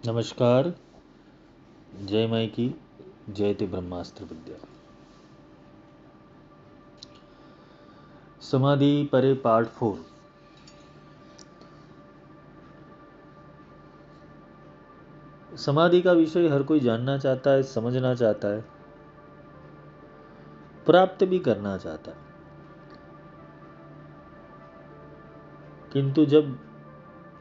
नमस्कार। जय माई की जयते ब्रह्मास्त्र विद्या। समाधि परे पार्ट 4। समाधि का विषय हर कोई जानना चाहता है, समझना चाहता है, प्राप्त भी करना चाहता है। किंतु जब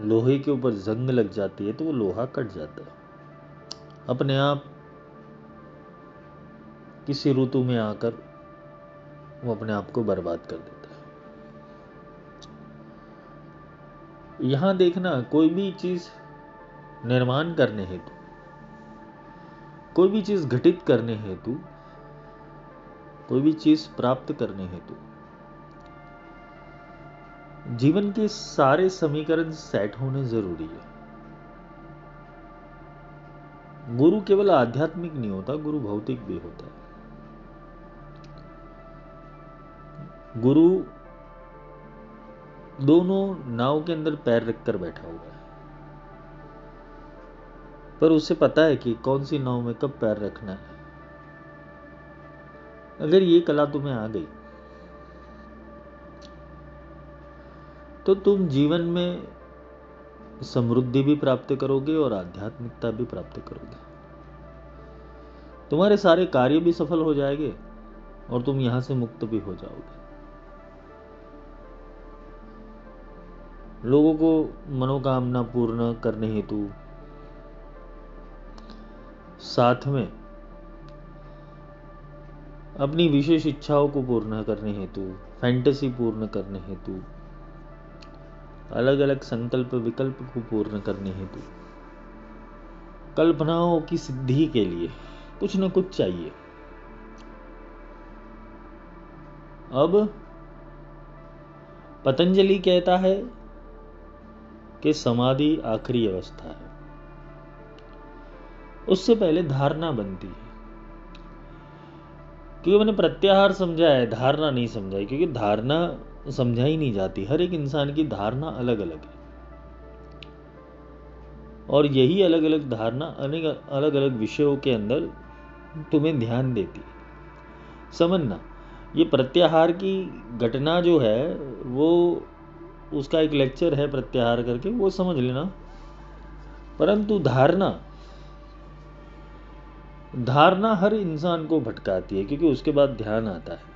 लोहे के ऊपर जंग लग जाती है तो वो लोहा कट जाता है अपने आप। किसी ऋतु में आकर वो अपने आप को बर्बाद कर देता है। यहां देखना, कोई भी चीज निर्माण करने हेतु, कोई भी चीज घटित करने हेतु, कोई भी चीज प्राप्त करने हेतु जीवन के सारे समीकरण सेट होने जरूरी है। गुरु केवल आध्यात्मिक नहीं होता, गुरु भौतिक भी होता है। गुरु दोनों नाव के अंदर पैर रखकर बैठा हुआ है, पर उसे पता है कि कौन सी नाव में कब पैर रखना है। अगर ये कला तुम्हें आ गई तो तुम जीवन में समृद्धि भी प्राप्त करोगे और आध्यात्मिकता भी प्राप्त करोगे। तुम्हारे सारे कार्य भी सफल हो जाएंगे और तुम यहां से मुक्त भी हो जाओगे। लोगों को मनोकामना पूर्ण करने हेतु, साथ में अपनी विशेष इच्छाओं को पूर्ण करने हेतु, फैंटेसी पूर्ण करने हेतु, अलग अलग संकल्प विकल्प को पूर्ण करने हेतु, कल्पनाओं की सिद्धि के लिए कुछ न कुछ चाहिए। अब पतंजलि कहता है कि समाधि आखिरी अवस्था है, उससे पहले धारणा बनती है। क्योंकि मैंने प्रत्याहार समझा है, धारणा नहीं समझा है, क्योंकि धारणा समझाई नहीं जाती। हर एक इंसान की धारणा अलग अलग है और यही अलग अलग धारणा अलग अलग विषयों के अंदर तुम्हें ध्यान देती है। समझना, ये प्रत्याहार की घटना जो है वो, उसका एक लेक्चर है प्रत्याहार करके, वो समझ लेना। परंतु धारणा हर इंसान को भटकाती है, क्योंकि उसके बाद ध्यान आता है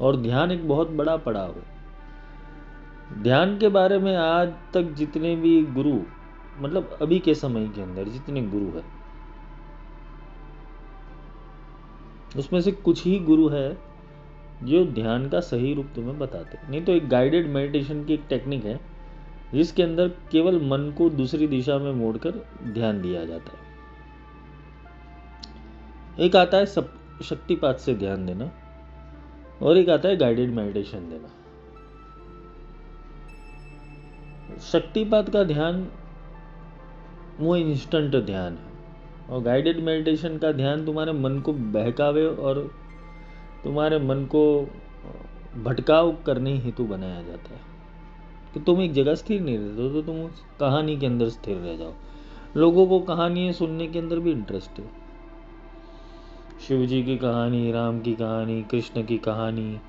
और ध्यान एक बहुत बड़ा पड़ाव है। ध्यान के बारे में आज तक जितने भी गुरु, मतलब अभी के समय के अंदर जितने गुरु है, उसमें से कुछ ही गुरु है जो ध्यान का सही रूप तुम्हें बताते हैं। नहीं तो एक गाइडेड मेडिटेशन की एक टेक्निक है जिसके अंदर केवल मन को दूसरी दिशा में मोड़कर ध्यान दिया जाता है। एक आता है शक्तिपात से ध्यान देना और एक आता है गाइडेड मेडिटेशन देना। शक्तिपात का ध्यान वो इंस्टेंट ध्यान है और गाइडेड मेडिटेशन का ध्यान तुम्हारे मन को बहकावे और तुम्हारे मन को भटकाव करने हेतु बनाया जाता है कि तुम एक जगह स्थिर नहीं रहते हो, तो तुम उस कहानी के अंदर स्थिर रह जाओ। लोगों को कहानियां सुनने के अंदर भी इंटरेस्ट है। शिव जी की कहानी, राम की कहानी, कृष्ण की कहानी,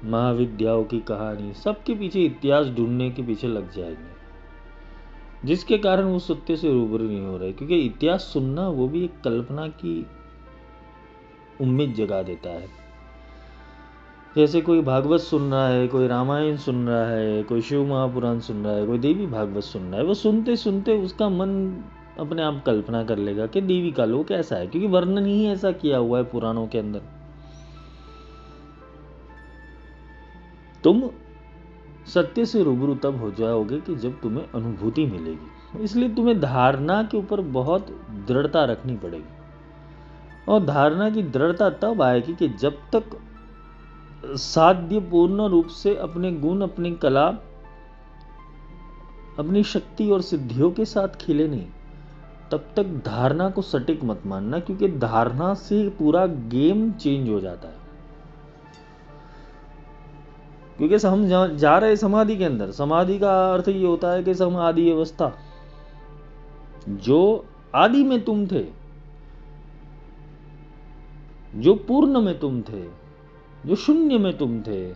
महाविद्याओं की कहानी, सबके पीछे इतिहास ढूंढने के पीछे लग जाएंगे, जिसके कारण वो सत्य से रूबरू नहीं हो रहे। क्योंकि इतिहास सुनना वो भी एक कल्पना की उम्मीद जगा देता है। जैसे कोई भागवत सुन रहा है, कोई रामायण सुन रहा है, कोई शिव महापुराण सुन रहा है, कोई देवी भागवत सुन रहा है, वो सुनते सुनते उसका मन अपने आप कल्पना कर लेगा कि देवी का लोक ऐसा है, क्योंकि वर्णन ही ऐसा किया हुआ है पुराणों के अंदर। तुम सत्य से रूबरू तब हो जाओगे कि जब तुम्हें अनुभूति मिलेगी। इसलिए तुम्हें धारणा के ऊपर बहुत दृढ़ता रखनी पड़ेगी और धारणा की दृढ़ता तब आएगी कि जब तक साध्य पूर्ण रूप से अपने गुण, अपनी कला, अपनी शक्ति और सिद्धियों के साथ खिले नहीं, तब तक धारणा को सटीक मत मानना, क्योंकि धारणा से पूरा गेम चेंज हो जाता है। क्योंकि हम जा रहे समाधि के अंदर। समाधि का अर्थ ये होता है कि समाधि अवस्था, जो आदि में तुम थे, जो पूर्ण में तुम थे, जो शून्य में तुम थे,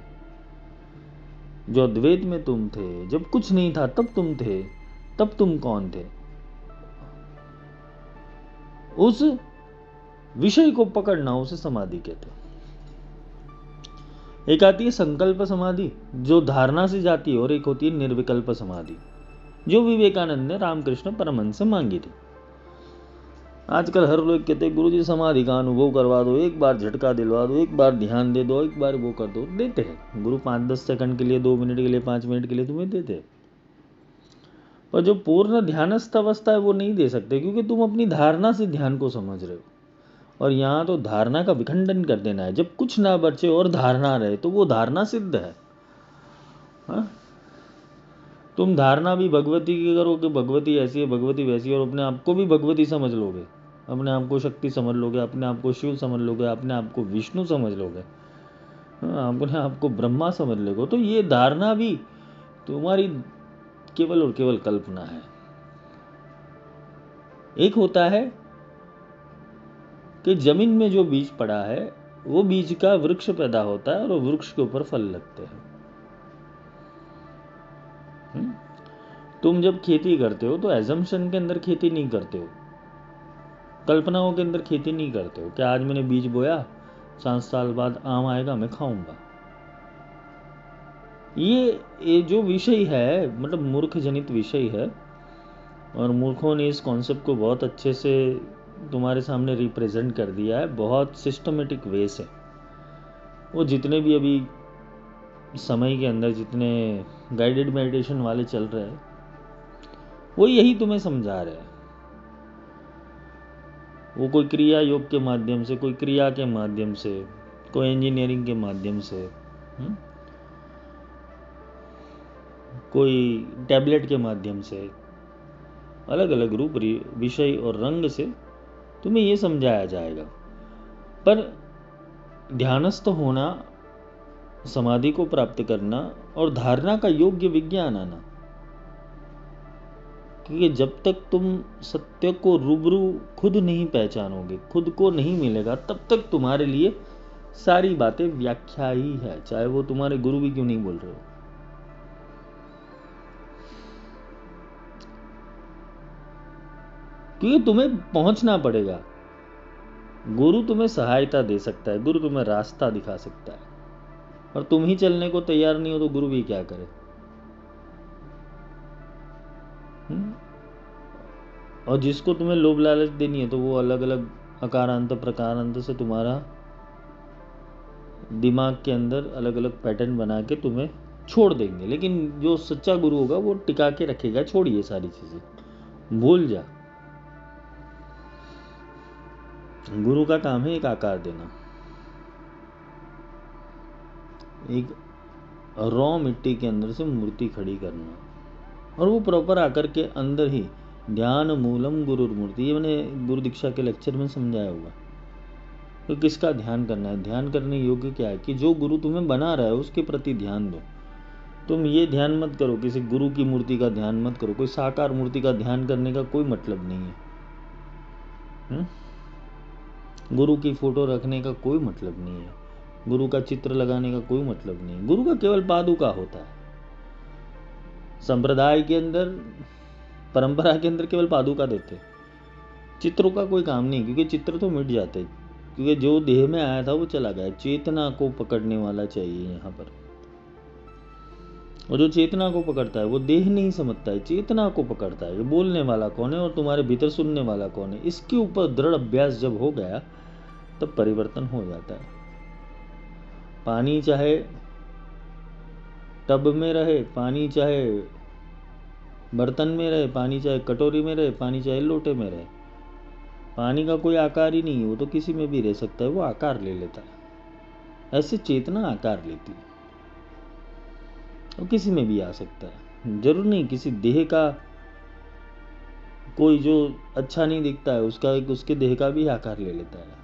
जो अद्वैत में तुम थे, जब कुछ नहीं था तब तुम थे, तब तुम कौन थे, उस विषय को पकड़ना, उसे समाधि कहते हैं। एक आती है संकल्प समाधि, जो धारणा से जाती है, और एक होती है निर्विकल्प समाधि, जो विवेकानंद ने रामकृष्ण परमहंस से मांगी थी। आजकल हर लोग कहते हैं गुरुजी समाधि का अनुभव करवा दो, एक बार झटका दिलवा दो, एक बार ध्यान दे दो, एक बार वो कर दो। देते हैं गुरु 5-10 सेकंड के लिए, 2 मिनट के लिए, 5 मिनट के लिए तुम्हें देते हैं, पर जो पूर्ण ध्यानस्थ अवस्था है वो नहीं दे सकते, क्योंकि तुम अपनी धारणा से ध्यान को समझ रहे हो। और यहाँ तो धारणा का विखंडन कर देना है। जब कुछ ना बचे और धारणा रहे तो वो धारणा सिद्ध है। हा? तुम धारणा भी भगवती की करो कि भगवती ऐसी है, भगवती वैसी है, और अपने आप को भी भगवती समझ लोगे, अपने आप को शक्ति समझ लोगे, अपने आप को शिव समझ लोगे, अपने आप को विष्णु समझ लोगे, अपने आप को ब्रह्मा समझ लोगे, तो ये धारणा भी तुम्हारी केवल और केवल कल्पना है। एक होता है कि जमीन में जो बीज पड़ा है वो बीज का वृक्ष पैदा होता है और वृक्ष के ऊपर फल लगते हैं। तुम जब खेती करते हो तो एजम्पशन के अंदर खेती नहीं करते हो, कल्पनाओं के अंदर खेती नहीं करते हो कि आज मैंने बीज बोया, 7 साल बाद आम आएगा, मैं खाऊंगा। ये जो विषय है, मतलब मूर्ख जनित विषय है, और मूर्खों ने इस कॉन्सेप्ट को बहुत अच्छे से तुम्हारे सामने रिप्रेजेंट कर दिया है, बहुत सिस्टमेटिक वे से। वो जितने भी अभी समय के अंदर जितने गाइडेड मेडिटेशन वाले चल रहे हैं, वो यही तुम्हें समझा रहे हैं। वो कोई क्रिया योग के माध्यम से, कोई क्रिया के माध्यम से, कोई इंजीनियरिंग के माध्यम से, कोई टैबलेट के माध्यम से, अलग अलग रूप, विषय और रंग से तुम्हें ये समझाया जाएगा। पर ध्यानस्थ होना, समाधि को प्राप्त करना और धारणा का योग्य विज्ञान आना, क्योंकि जब तक तुम सत्य को रूबरू खुद नहीं पहचानोगे, खुद को नहीं मिलेगा, तब तक तुम्हारे लिए सारी बातें व्याख्या ही है, चाहे वो तुम्हारे गुरु भी क्यों नहीं बोल रहे हो। क्योंकि तुम्हें पहुंचना पड़ेगा। गुरु तुम्हें सहायता दे सकता है, गुरु तुम्हें रास्ता दिखा सकता है, और तुम ही चलने को तैयार नहीं हो तो गुरु भी क्या करे। और जिसको तुम्हें लोभ लालच देनी है तो वो अलग अलग अकारांत प्रकारांत से तुम्हारा दिमाग के अंदर अलग अलग पैटर्न बना के तुम्हें छोड़ देंगे। लेकिन जो सच्चा गुरु होगा वो टिका के रखेगा, छोड़िए सारी चीजें, भूल जा। गुरु का काम है एक आकार देना, एक रॉ मिट्टी के अंदर से मूर्ति खड़ी करना, और वो प्रॉपर आकर के अंदर ही ध्यान मूलम गुरुर मूर्ति, ये मैंने गुरु दीक्षा के लेक्चर में समझाया हुआ। तो किसका ध्यान करना है? ध्यान करने योग्य क्या है कि जो गुरु तुम्हें बना रहा है उसके प्रति ध्यान दो। तुम ये ध्यान मत करो, किसी गुरु की मूर्ति का ध्यान मत करो, कोई साकार मूर्ति का ध्यान करने का कोई मतलब नहीं है। गुरु की फोटो रखने का कोई मतलब नहीं है, गुरु का चित्र लगाने का कोई मतलब नहीं है। गुरु का केवल पादुका होता है। संप्रदाय के अंदर, परंपरा के अंदर केवल पादुका देते, चित्रों का कोई काम नहीं, क्योंकि चित्र तो मिट जाते, क्योंकि जो देह में आया था वो चला गया। चेतना को पकड़ने वाला चाहिए यहाँ पर, और जो चेतना को पकड़ता है वो देह नहीं समझता है, चेतना को पकड़ता है। बोलने वाला कौन है और तुम्हारे भीतर सुनने वाला कौन है, इसके ऊपर दृढ़ अभ्यास जब हो गया तब परिवर्तन हो जाता है। पानी चाहे टब में रहे, पानी चाहे बर्तन में रहे, पानी चाहे कटोरी में रहे, पानी चाहे लोटे में रहे, पानी का कोई आकार ही नहीं है, वो तो किसी में भी रह सकता है, वो आकार ले लेता है। ऐसे चेतना आकार लेती है, वो किसी में भी आ सकता है। जरूर नहीं किसी देह का, कोई जो अच्छा नहीं दिखता है उसके देह का भी आकार ले लेता है,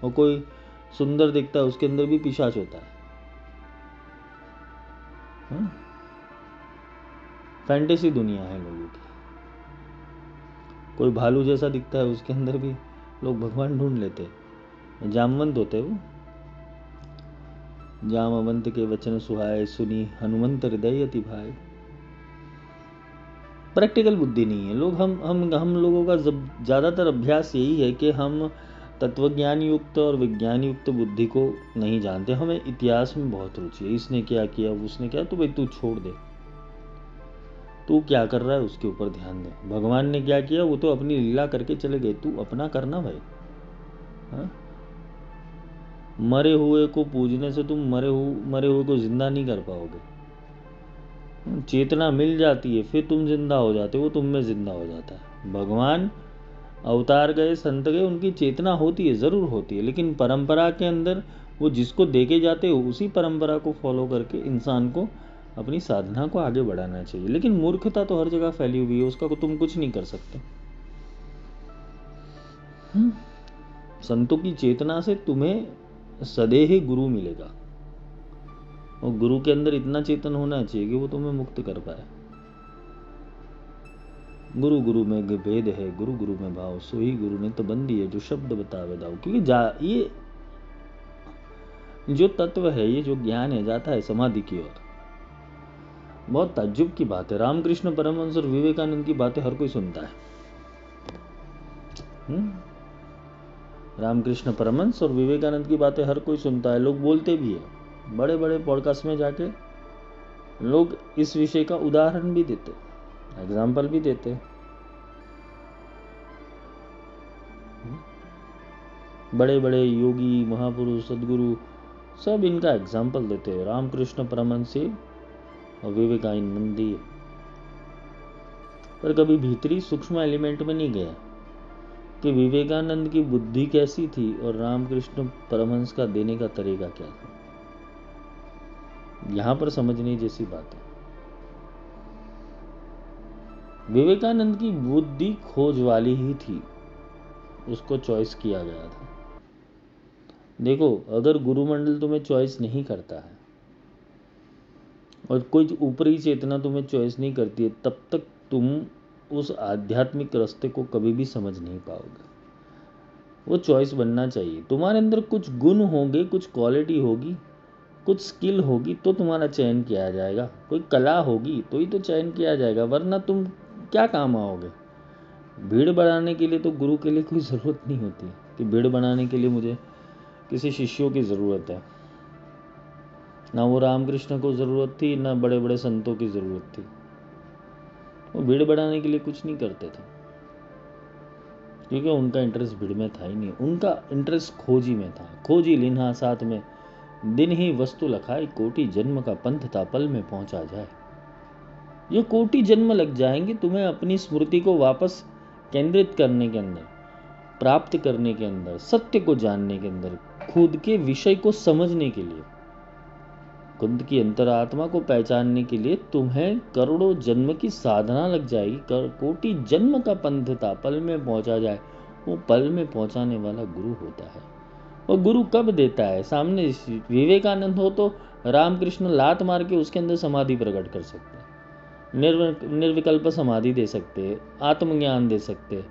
और कोई सुंदर दिखता है उसके अंदर भी पिशाच होता है। फैंटेसी दुनिया है लोगों की। कोई भालू जैसा दिखता है, उसके अंदर भी लोग भगवान ढूंढ लेते हैं। जामवंत होते वो, जामवंत के वचन सुहाए, सुनी हनुमंत हृदय अति भाए। प्रैक्टिकल बुद्धि नहीं है लोग। हम लोगों का ज़्यादातर अभ्यास यही है कि हम तत्वज्ञान युक्त और विज्ञान युक्त बुद्धि को नहीं जानते। हमें इतिहास में बहुत रुचि है, इसने क्या किया, उसने क्या, तो भाई तू छोड़ दे, तू क्या कर रहा है उसके ऊपर ध्यान दे। भगवान ने क्या किया, वो तो अपनी लीला करके चले गए, तू अपना करना भाई। हाँ? मरे हुए को पूजने से तुम मरे हुए को जिंदा नहीं कर पाओगे। चेतना मिल जाती है, फिर तुम जिंदा हो जाते हो, वो तुम में जिंदा हो जाता है। भगवान अवतार गए, संत गए, उनकी चेतना होती है, ज़रूर होती है, लेकिन परंपरा के अंदर वो जिसको देके जाते हो उसी परंपरा को फॉलो करके इंसान को अपनी साधना को आगे बढ़ाना चाहिए। लेकिन मूर्खता तो हर जगह फैली हुई है, उसका तुम कुछ नहीं कर सकते। संतों की चेतना से तुम्हें सदैह गुरु मिलेगा, और गुरु के अंदर इतना चेतन होना चाहिए कि वो तुम्हें मुक्त कर पाए। गुरु गुरु में भेद है, गुरु गुरु में भाव, सोही गुरु ने तो बंदी है, जो शब्द बतावे दाओ। क्योंकि ये जो तत्व है, ये जो ज्ञान है, जाता है समाधि की ओर। बहुत ताज्जुब की बात है, रामकृष्ण परमहंस और विवेकानंद की बातें हर कोई सुनता है। रामकृष्ण परमहंस और विवेकानंद की बातें हर कोई सुनता है, लोग बोलते भी है। बड़े बड़े पॉडकास्ट में जाके लोग इस विषय का उदाहरण भी देते, एग्जाम्पल भी देते। बड़े बड़े योगी, महापुरुष, सदगुरु सब इनका एग्जाम्पल देते हैं, रामकृष्ण परमहंस और विवेकानंद। पर कभी भीतरी सूक्ष्म एलिमेंट में नहीं गया कि विवेकानंद की बुद्धि कैसी थी और रामकृष्ण परमहंस का देने का तरीका क्या था। यहां पर समझने जैसी बात है। विवेकानंद की बुद्धि खोज वाली ही थी, उसको चॉइस किया गया था। देखो, अगर गुरुमंडल तुम्हें चॉइस नहीं करता है और कोई ऊपरी चेतना तुम्हें चॉइस नहीं करती है, तब तक तुम उस आध्यात्मिक रास्ते को कभी भी समझ नहीं पाओगे। वो चॉइस बनना चाहिए। तुम्हारे अंदर कुछ गुण होंगे, कुछ क्वालिटी होगी, कुछ स्किल होगी, तो तुम्हारा चयन किया जाएगा। कोई कला होगी तो ही तो चयन किया जाएगा, वरना तुम क्या काम आओगे। भीड़ बढ़ाने के लिए तो गुरु के लिए कोई ज़रूरत नहीं होती कि भीड़ बनाने के लिए मुझे किसी शिष्यों की ज़रूरत है। ना वो रामकृष्ण को ज़रूरत थी, ना बड़े बड़े संतों की ज़रूरत थी। वो भीड़ बढ़ाने के लिए कुछ नहीं करते थे, क्योंकि उनका इंटरेस्ट भीड़ में था ही नहीं। उनका इंटरेस्ट खोजी में था। खोजी लिन्हा साथ में दिन ही वस्तु लखाई, कोटि जन्म का पंथ था पल में पहुंचा जाए। ये कोटि जन्म लग जाएंगे तुम्हें अपनी स्मृति को वापस केंद्रित करने के अंदर, प्राप्त करने के अंदर, सत्य को जानने के अंदर, खुद के विषय को समझने के लिए, खुद की अंतरात्मा को पहचानने के लिए तुम्हें करोड़ों जन्म की साधना लग जाएगी। कोटि जन्म का पंथ था पल में पहुंचा जाए। वो पल में पहुंचाने वाला गुरु होता है। और गुरु कब देता है? सामने विवेकानंद हो तो रामकृष्ण लात मार के उसके अंदर समाधि प्रकट कर सकते हैं, निर्विकल्प समाधि दे सकते हैं, आत्मज्ञान दे सकते हैं।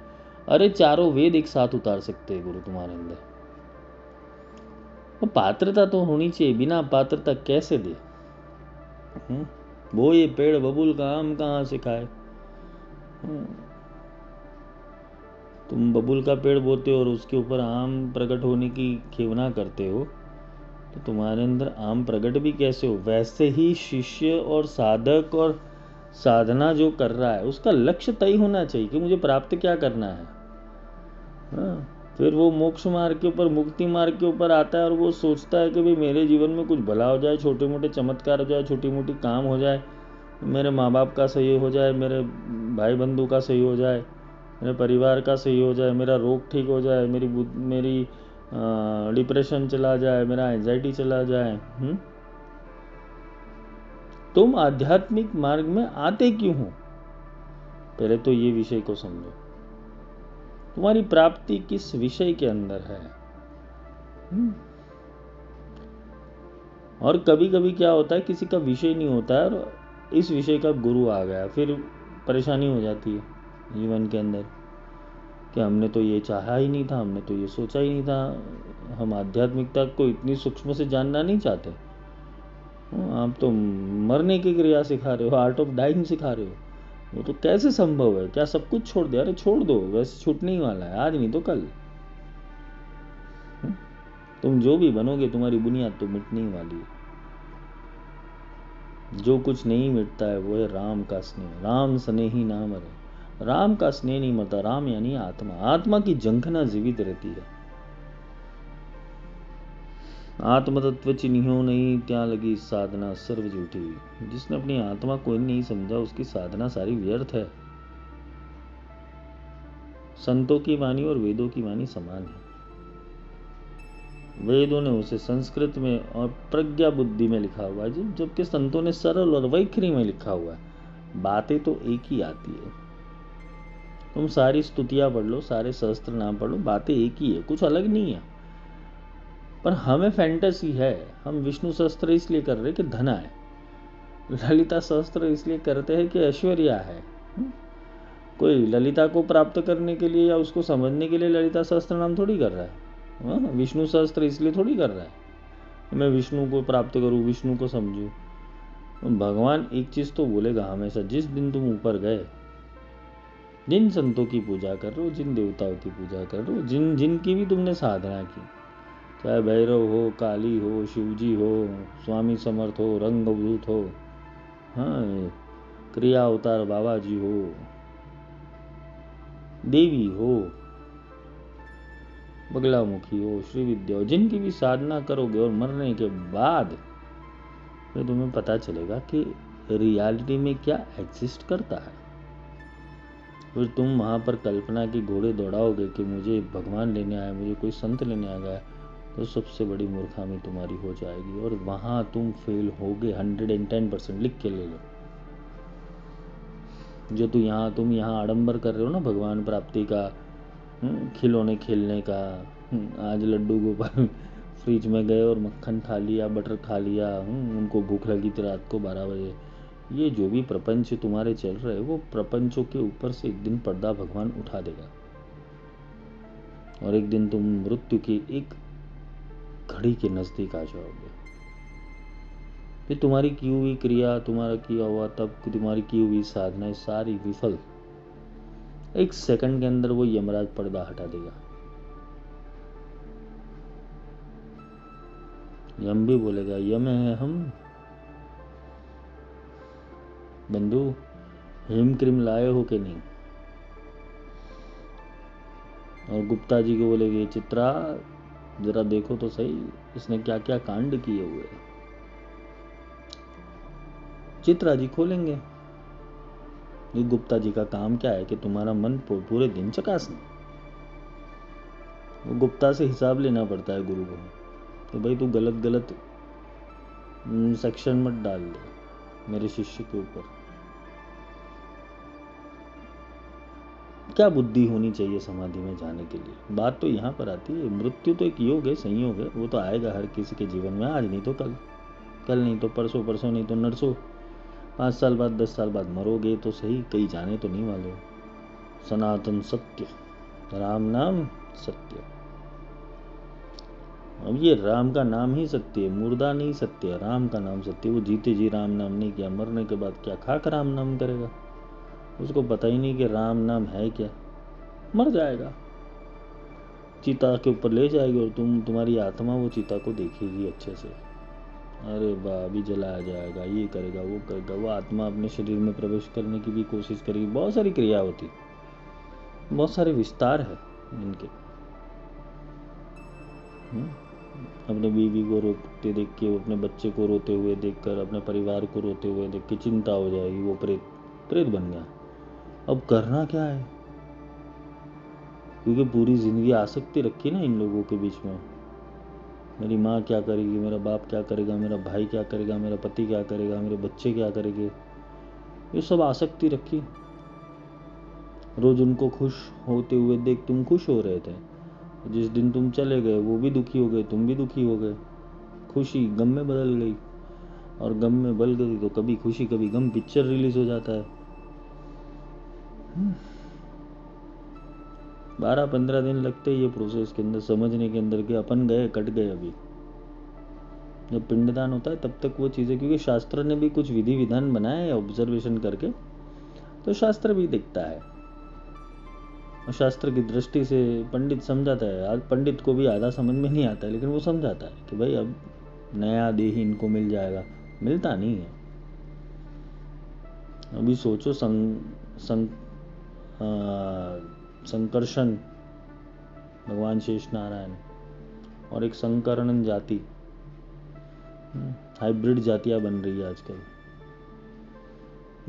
अरे चारों वेद एक साथ उतार सकते हैं गुरु तुम्हारे अंदर। वो पात्रता तो होनी चाहिए, बिना पात्रता कैसे दे? वो ये पेड़ बबूल का आम कहाँ से खाए? तुम बबूल का पेड़ बोते हो और उसके ऊपर आम प्रकट होने की खेवना करते हो, तो तुम्हारे अंदर आम प्रकट भी कैसे हो? वैसे ही शिष्य और साधक और साधना जो कर रहा है, उसका लक्ष्य तय होना चाहिए कि मुझे प्राप्त क्या करना है। फिर वो मोक्ष मार्ग के ऊपर, मुक्ति मार्ग के ऊपर आता है और वो सोचता है कि भाई मेरे जीवन में कुछ भला हो जाए, छोटे मोटे चमत्कार हो जाए, छोटी मोटी काम हो जाए, मेरे माँ बाप का सही हो जाए, मेरे भाई बंधु का सही हो जाए, मेरे परिवार का सही हो जाए, मेरा रोग ठीक हो जाए, मेरी डिप्रेशन चला जाए, मेरा एंजाइटी चला जाए। तुम आध्यात्मिक मार्ग में आते क्यों हो? पहले तो ये विषय को समझो, तुम्हारी प्राप्ति किस विषय के अंदर है। और कभी कभी क्या होता है, किसी का विषय नहीं होता है और इस विषय का गुरु आ गया, फिर परेशानी हो जाती है जीवन के अंदर कि हमने तो ये चाहा ही नहीं था, हमने तो ये सोचा ही नहीं था, हम आध्यात्मिकता को इतनी सूक्ष्म से जानना नहीं चाहते। आप तो मरने की क्रिया सिखा रहे हो, आर्ट ऑफ डाइंग सिखा रहे हो, वो तो कैसे संभव है? क्या सब कुछ छोड़ दिया? अरे छोड़ दो, वैसे छूटने ही वाला है, आज नहीं तो कल। तुम जो भी बनोगे तुम्हारी बुनियाद तो मिटने ही वाली है। जो कुछ नहीं मिटता है वो है राम का स्नेह। राम स्नेही नाम मरे। राम का स्नेह नहीं मरता। राम यानी आत्मा। आत्मा की झंखना जीवित रहती है। आत्म तत्व चिन्हो नहीं, त्या लगी साधना सर्व झूठी। जिसने अपनी आत्मा को नहीं समझा उसकी साधना सारी व्यर्थ है। संतों की वाणी और वेदों की वाणी समान है। वेदों ने उसे संस्कृत में और प्रज्ञा बुद्धि में लिखा हुआ है, जबकि संतों ने सरल और वैखरी में लिखा हुआ है। बातें तो एक ही आती है। तुम सारी स्तुतियां पढ़ लो, सारे सहस्त्र नाम पढ़ लो, बातें एक ही है, कुछ अलग नहीं है। पर हमें फैंटेसी है। हम विष्णु सहस्त्र इसलिए कर रहे कि धन है, ललिता सहस्त्र इसलिए करते हैं कि ऐश्वर्या है। कोई ललिता को प्राप्त करने के लिए या उसको समझने के लिए ललिता सहस्त्र नाम थोड़ी कर रहा है। विष्णु सहस्त्र इसलिए थोड़ी कर रहा है मैं विष्णु को प्राप्त करूं, विष्णु को समझूं। भगवान एक चीज तो बोलेगा हमेशा, जिस दिन तुम ऊपर गए, जिन संतों की पूजा कर रहे हो, जिन देवताओं की पूजा कर रहे हो, जिनकी भी तुमने साधना की, चाहे भैरव हो, काली हो, शिवजी हो, स्वामी समर्थ हो, रंग अवधूत हो, हाँ, क्रिया अवतार बाबा जी हो, देवी हो, बगलामुखी हो, श्री विद्या हो, जिनकी भी साधना करोगे और मरने के बाद फिर तुम्हें पता चलेगा कि रियलिटी में क्या एग्जिस्ट करता है। फिर तुम वहां पर कल्पना की घोड़े दौड़ाओगे कि मुझे भगवान लेने आया, मुझे कोई संत लेने आ गया, तो सबसे बड़ी मूर्खामी तुम्हारी हो जाएगी और वहां तुम फेल होगे 110%। लिख के ले लो। जो तुम यहाँ आडंबर कर रहे हो ना भगवान प्राप्ति का, खिलौने खेलने का, आज लड्डू गोपाल फ्रिज में गए और मक्खन खा लिया, बटर खा लिया, उनको भूख लगी थी रात को 12 बजे। ये जो भी प्रपंच तुम्हारे चल रहे, वो प्रपंचों के ऊपर से एक दिन पर्दा भगवान उठा देगा और एक दिन तुम मृत्यु की एक घड़ी के नजदीक आ जाओगे। फिर तुम्हारी की हुई क्रिया, तुम्हारा किया हुआ तब, तुम्हारी की हुई साधनाएं सारी विफल। एक सेकंड के अंदर वो यमराज पर्दा हटा देगा। यम भी बोलेगा यम है हम, बंधु हिम क्रीम लाए हो कि नहीं। और गुप्ता जी को बोलेगे चित्रा जरा देखो तो सही, इसने क्या क्या कांड किए हुए। चित्रा जी खोलेंगे। ये गुप्ता जी का काम क्या है कि तुम्हारा मन पूरे दिन चकासना। वो गुप्ता से हिसाब लेना पड़ता है गुरु को कि भाई तू गलत गलत सेक्शन मत डाल दे मेरे शिष्य के ऊपर। क्या बुद्धि होनी चाहिए समाधि में जाने के लिए। बात तो यहाँ पर आती है, मृत्यु तो एक योग है, संयोग है, वो तो आएगा हर किसी के जीवन में, आज नहीं तो कल, कल नहीं तो परसों, परसों नहीं तो नरसों, 5 साल बाद 10 साल बाद मरोगे तो सही, कहीं जाने तो नहीं वाले। सनातन सत्य, राम नाम सत्य। अब ये राम का नाम ही सत्य है, मुर्दा नहीं सत्य है, राम का नाम सत्य। वो जीते जी राम नाम नहीं किया, मरने के बाद क्या खाकर राम नाम करेगा। उसको पता ही नहीं कि राम नाम है क्या, मर जाएगा, चिता के ऊपर ले जाएगी और तुम्हारी आत्मा वो चिता को देखेगी अच्छे से। अरे वाह, अभी जलाया जाएगा, ये करेगा वो करेगा। वो आत्मा अपने शरीर में प्रवेश करने की भी कोशिश करेगी। बहुत सारी क्रिया होती, बहुत सारे विस्तार है इनके। अपने बीवी को रोते देख के, अपने बच्चे को रोते हुए देखकर, अपने परिवार को रोते हुए देख के चिंता हो जाएगी, वो प्रेत बन गया। अब करना क्या है, क्योंकि पूरी जिंदगी आसक्ति रखी ना इन लोगों के बीच में। मेरी माँ क्या करेगी, मेरा बाप क्या करेगा, मेरा भाई क्या करेगा, मेरा पति क्या करेगा, मेरे बच्चे क्या करेंगे, ये सब आसक्ति रखी। रोज उनको खुश होते हुए देख तुम खुश हो रहे थे, जिस दिन तुम चले गए वो भी दुखी हो गए, तुम भी दुखी हो गए। खुशी गम में बदल गई, और गम में बदल गई तो कभी खुशी कभी गम, पिक्चर रिलीज हो जाता है। 12-15 दिन लगते हैं ये प्रोसेस के अंदर समझने के अंदर कि अपन गए, कट गए। अभी जब पिंडदान होता है तब तक वो चीज़ें, क्योंकि शास्त्र ने भी कुछ विधि विधान बनाए ऑब्जर्वेशन करके, तो शास्त्र भी दिखता है, और शास्त्र की दृष्टि से पंडित समझाता है। आज पंडित को भी आधा समझ में नहीं आता है, लेकिन वो समझाता है कि भाई अब नया देह इनको मिल जाएगा। मिलता नहीं है। अभी सोचो संकर्षण भगवान शेष नारायण और एक संकरणन जाति, हाइब्रिड जातियां बन रही है आजकल।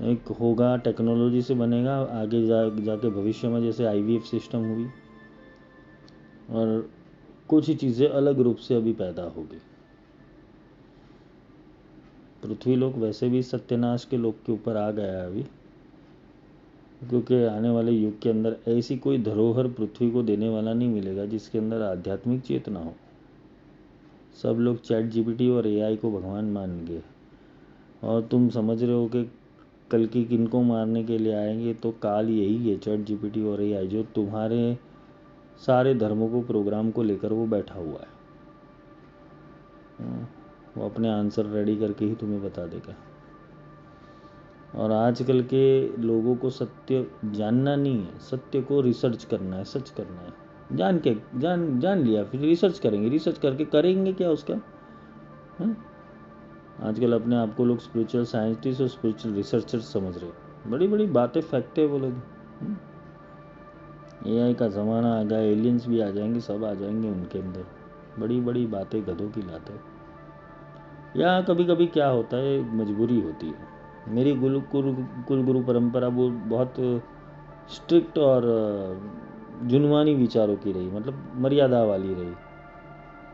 एक होगा टेक्नोलॉजी से बनेगा, आगे जाके भविष्य में जैसे IVF सिस्टम हुई, और कुछ ही चीज़ें अलग रूप से अभी पैदा होगी। पृथ्वी लोक वैसे भी सत्यानाश के लोक के ऊपर आ गया है अभी, क्योंकि आने वाले युग के अंदर ऐसी कोई धरोहर पृथ्वी को देने वाला नहीं मिलेगा जिसके अंदर आध्यात्मिक चेतना हो। सब लोग ChatGPT और AI को भगवान मान गए, और तुम समझ रहे हो कि कल की किनको मारने के लिए आएंगे, तो काल यही है, ChatGPT और AI, जो तुम्हारे सारे धर्मों को प्रोग्राम को लेकर वो बैठा हुआ है। वो अपने आंसर रेडी करके ही तुम्हें बता देगा। और आजकल के लोगों को सत्य जानना नहीं है, सत्य को रिसर्च करना है, सच करना है। जान लिया, फिर रिसर्च करेंगे, रिसर्च करके करेंगे क्या उसका। आजकल अपने आप को लोग स्पिरिचुअल साइंटिस्ट और स्पिरिचुअल रिसर्चर्स समझ रहे, बड़ी बड़ी बातें फेंकते हैं वो लोग। AI का ज़माना आ गया, एलियंस भी आ जाएंगे, सब आ जाएंगे उनके अंदर, बड़ी बड़ी बातें गधों की लाते। या कभी कभी क्या होता है, मजबूरी होती है। मेरी कुल गुरु परंपरा वो बहुत स्ट्रिक्ट और जुनवानी विचारों की रही, मतलब मर्यादा वाली रही।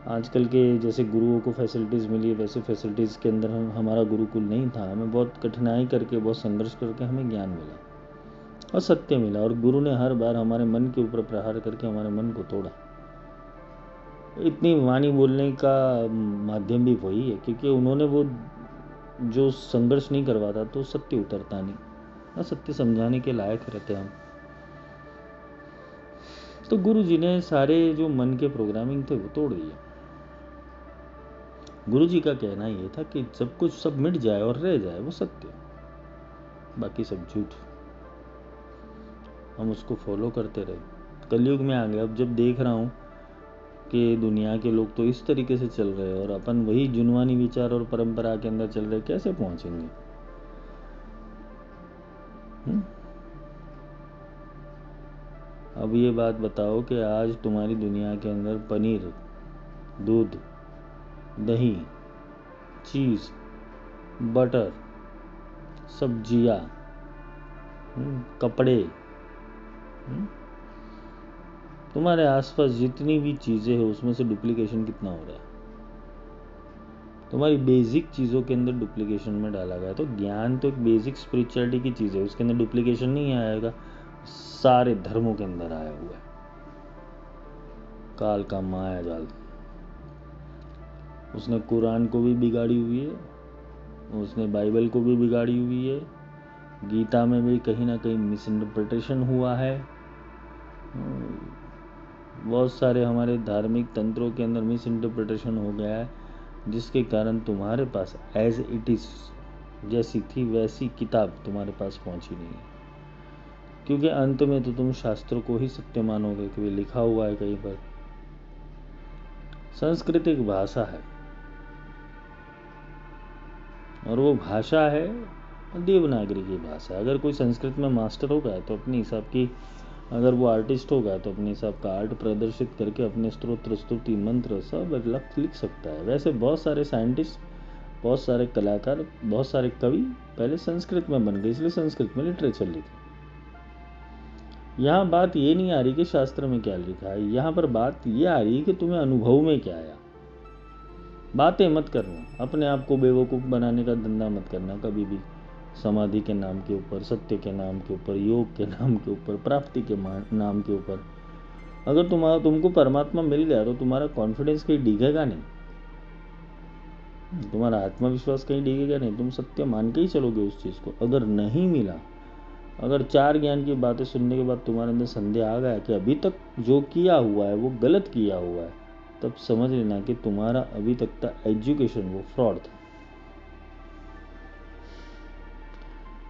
आजकल के जैसे गुरुओं को फैसिलिटीज़ मिली है, वैसे फैसिलिटीज़ के अंदर हमारा गुरुकुल नहीं था। हमें बहुत कठिनाई करके, बहुत संघर्ष करके हमें ज्ञान मिला और सत्य मिला, और गुरु ने हर बार हमारे मन के ऊपर प्रहार करके हमारे मन को तोड़ा। इतनी वाणी बोलने का माध्यम भी वही है, क्योंकि उन्होंने वो जो संघर्ष नहीं करवाता तो सत्य उतरता नहीं, और सत्य समझाने के लायक रहते हम। तो गुरु जी ने सारे जो मन के प्रोग्रामिंग थे वो तोड़ दिए। गुरु जी का कहना ये था कि सब कुछ सब मिट जाए और रह जाए वो सत्य, बाकी सब झूठ। हम उसको फॉलो करते रहे। कलयुग में आ गए। अब जब देख रहा हूँ कि दुनिया के लोग तो इस तरीके से चल रहे हैं, और अपन वही जुनवानी विचार और परंपरा के अंदर चल रहे, कैसे पहुंचेंगे। अब ये बात बताओ कि आज तुम्हारी दुनिया के अंदर पनीर, दूध, दही, चीज़, बटर, सब्जियाँ, कपड़े, तुम्हारे आसपास जितनी भी चीज़ें हैं उसमें से डुप्लीकेशन कितना हो रहा है। तुम्हारी बेसिक चीज़ों के अंदर डुप्लीकेशन में डाला गया। तो ज्ञान तो एक बेसिक स्पिरिचुअलिटी की चीज़ है, उसके अंदर डुप्लीकेशन नहीं आएगा। सारे धर्मों के अंदर आया हुआ है काल का माया जाल। उसने कुरान को भी बिगाड़ी हुई है, उसने बाइबल को भी बिगाड़ी हुई है, गीता में भी कहीं ना कहीं मिस इंटरप्रिटेशन हुआ है, बहुत सारे हमारे धार्मिक तंत्रों के अंदर मिस इंटरप्रिटेशन हो गया है, जिसके कारण तुम्हारे पास एज इट इज़ जैसी थी वैसी किताब तुम्हारे पास पहुंची नहीं है। क्योंकि अंत में तो तुम शास्त्रों को ही सत्य मानोगे, कि लिखा हुआ है कहीं पर। संस्कृत एक भाषा है, और वो भाषा है देवनागरी की भाषा। अगर कोई संस्कृत में मास्टर होगा तो अपने हिसाब की, अगर वो आर्टिस्ट होगा तो अपने हिसाब का आर्ट प्रदर्शित करके अपने स्तोत्र, स्तुति, मंत्र सब लिख सकता है। वैसे बहुत सारे साइंटिस्ट, बहुत सारे कलाकार, बहुत सारे कवि पहले संस्कृत में बन गए, इसलिए संस्कृत में लिटरेचर लिखी। यहाँ बात ये नहीं आ रही कि शास्त्र में क्या लिखा है, यहाँ पर बात ये आ रही है कि तुम्हें अनुभव में क्या आया। बातें मत करना, अपने आप को बेवकूफ़ बनाने का धंधा मत करना कभी भी। समाधि के नाम के ऊपर, सत्य के नाम के ऊपर, योग के नाम के ऊपर, प्राप्ति के नाम के ऊपर। अगर तुमको परमात्मा मिल गया तो तुम्हारा कॉन्फिडेंस कहीं डिगेगा नहीं। तुम्हारा आत्मविश्वास कहीं डिगेगा नहीं, तुम सत्य मान के ही चलोगे उस चीज़ को। अगर नहीं मिला, अगर 4 ज्ञान की बातें सुनने के बाद तुम्हारे अंदर संदेह आ गया कि अभी तक जो किया हुआ है वो गलत किया हुआ है, तब समझ लेना कि तुम्हारा अभी तक का एजुकेशन वो फ्रॉड था।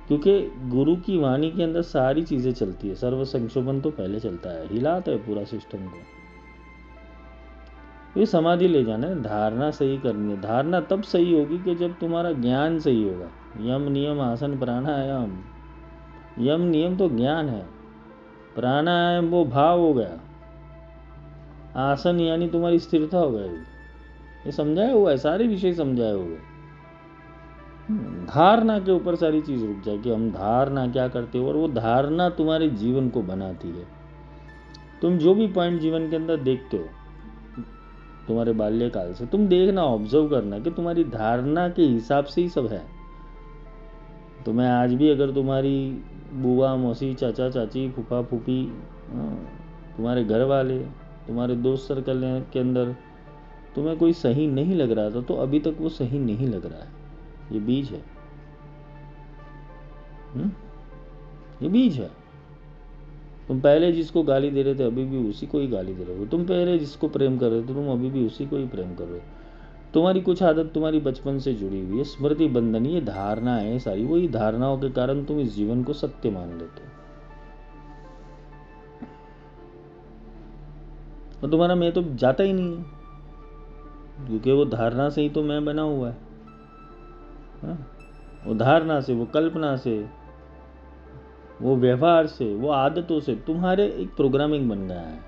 क्योंकि गुरु की वाणी के अंदर सारी चीज़ें चलती है, सर्व संशोधन तो पहले चलता है, हिलाता है पूरा सिस्टम को। ये समाधि ले जाना है, धारणा सही करनी है। धारणा तब सही होगी कि जब तुम्हारा ज्ञान सही होगा। यम नियम आसन प्राणायाम, यम नियम तो ज्ञान है, प्राणायाम वो भाव हो गया, आसन यानी तुम्हारी स्थिरता हो गई। ये समझाया हुआ है, सारे विषय समझाए हुए। धारणा के ऊपर सारी चीज रुक जाए कि हम धारणा क्या करते हो, और वो धारणा तुम्हारे जीवन को बनाती है। तुम जो भी पॉइंट जीवन के अंदर देखते हो तुम्हारे बाल्यकाल से, तुम देखना, ऑब्जर्व करना कि तुम्हारी धारणा के हिसाब से ही सब है। तो मैं आज भी अगर तुम्हारी बुआ मौसी चाचा चाची फूफा फूफी, तुम्हारे घर वाले, तुम्हारे दोस्त सर्कल के अंदर तुम्हें कोई सही नहीं लग रहा था, तो अभी तक वो सही नहीं लग रहा है। ये बीज है, ये बीज है। तुम पहले जिसको गाली दे रहे थे अभी भी उसी को ही गाली दे रहे हो। तुम पहले जिसको प्रेम कर रहे थे तुम अभी भी उसी को ही प्रेम कर रहे हो। तुम्हारी कुछ आदत तुम्हारी बचपन से जुड़ी हुई है, स्मृति बंधन, ये धारणा है सारी। वही धारणाओं के कारण तुम इस जीवन को सत्य मान लेते हो। और तुम्हारा मैं तो जाता ही नहीं है, क्योंकि वो धारणा से ही तो मैं बना हुआ है। वो धारणा से, वो कल्पना से, वो व्यवहार से, वो आदतों से तुम्हारे एक प्रोग्रामिंग बन गया है।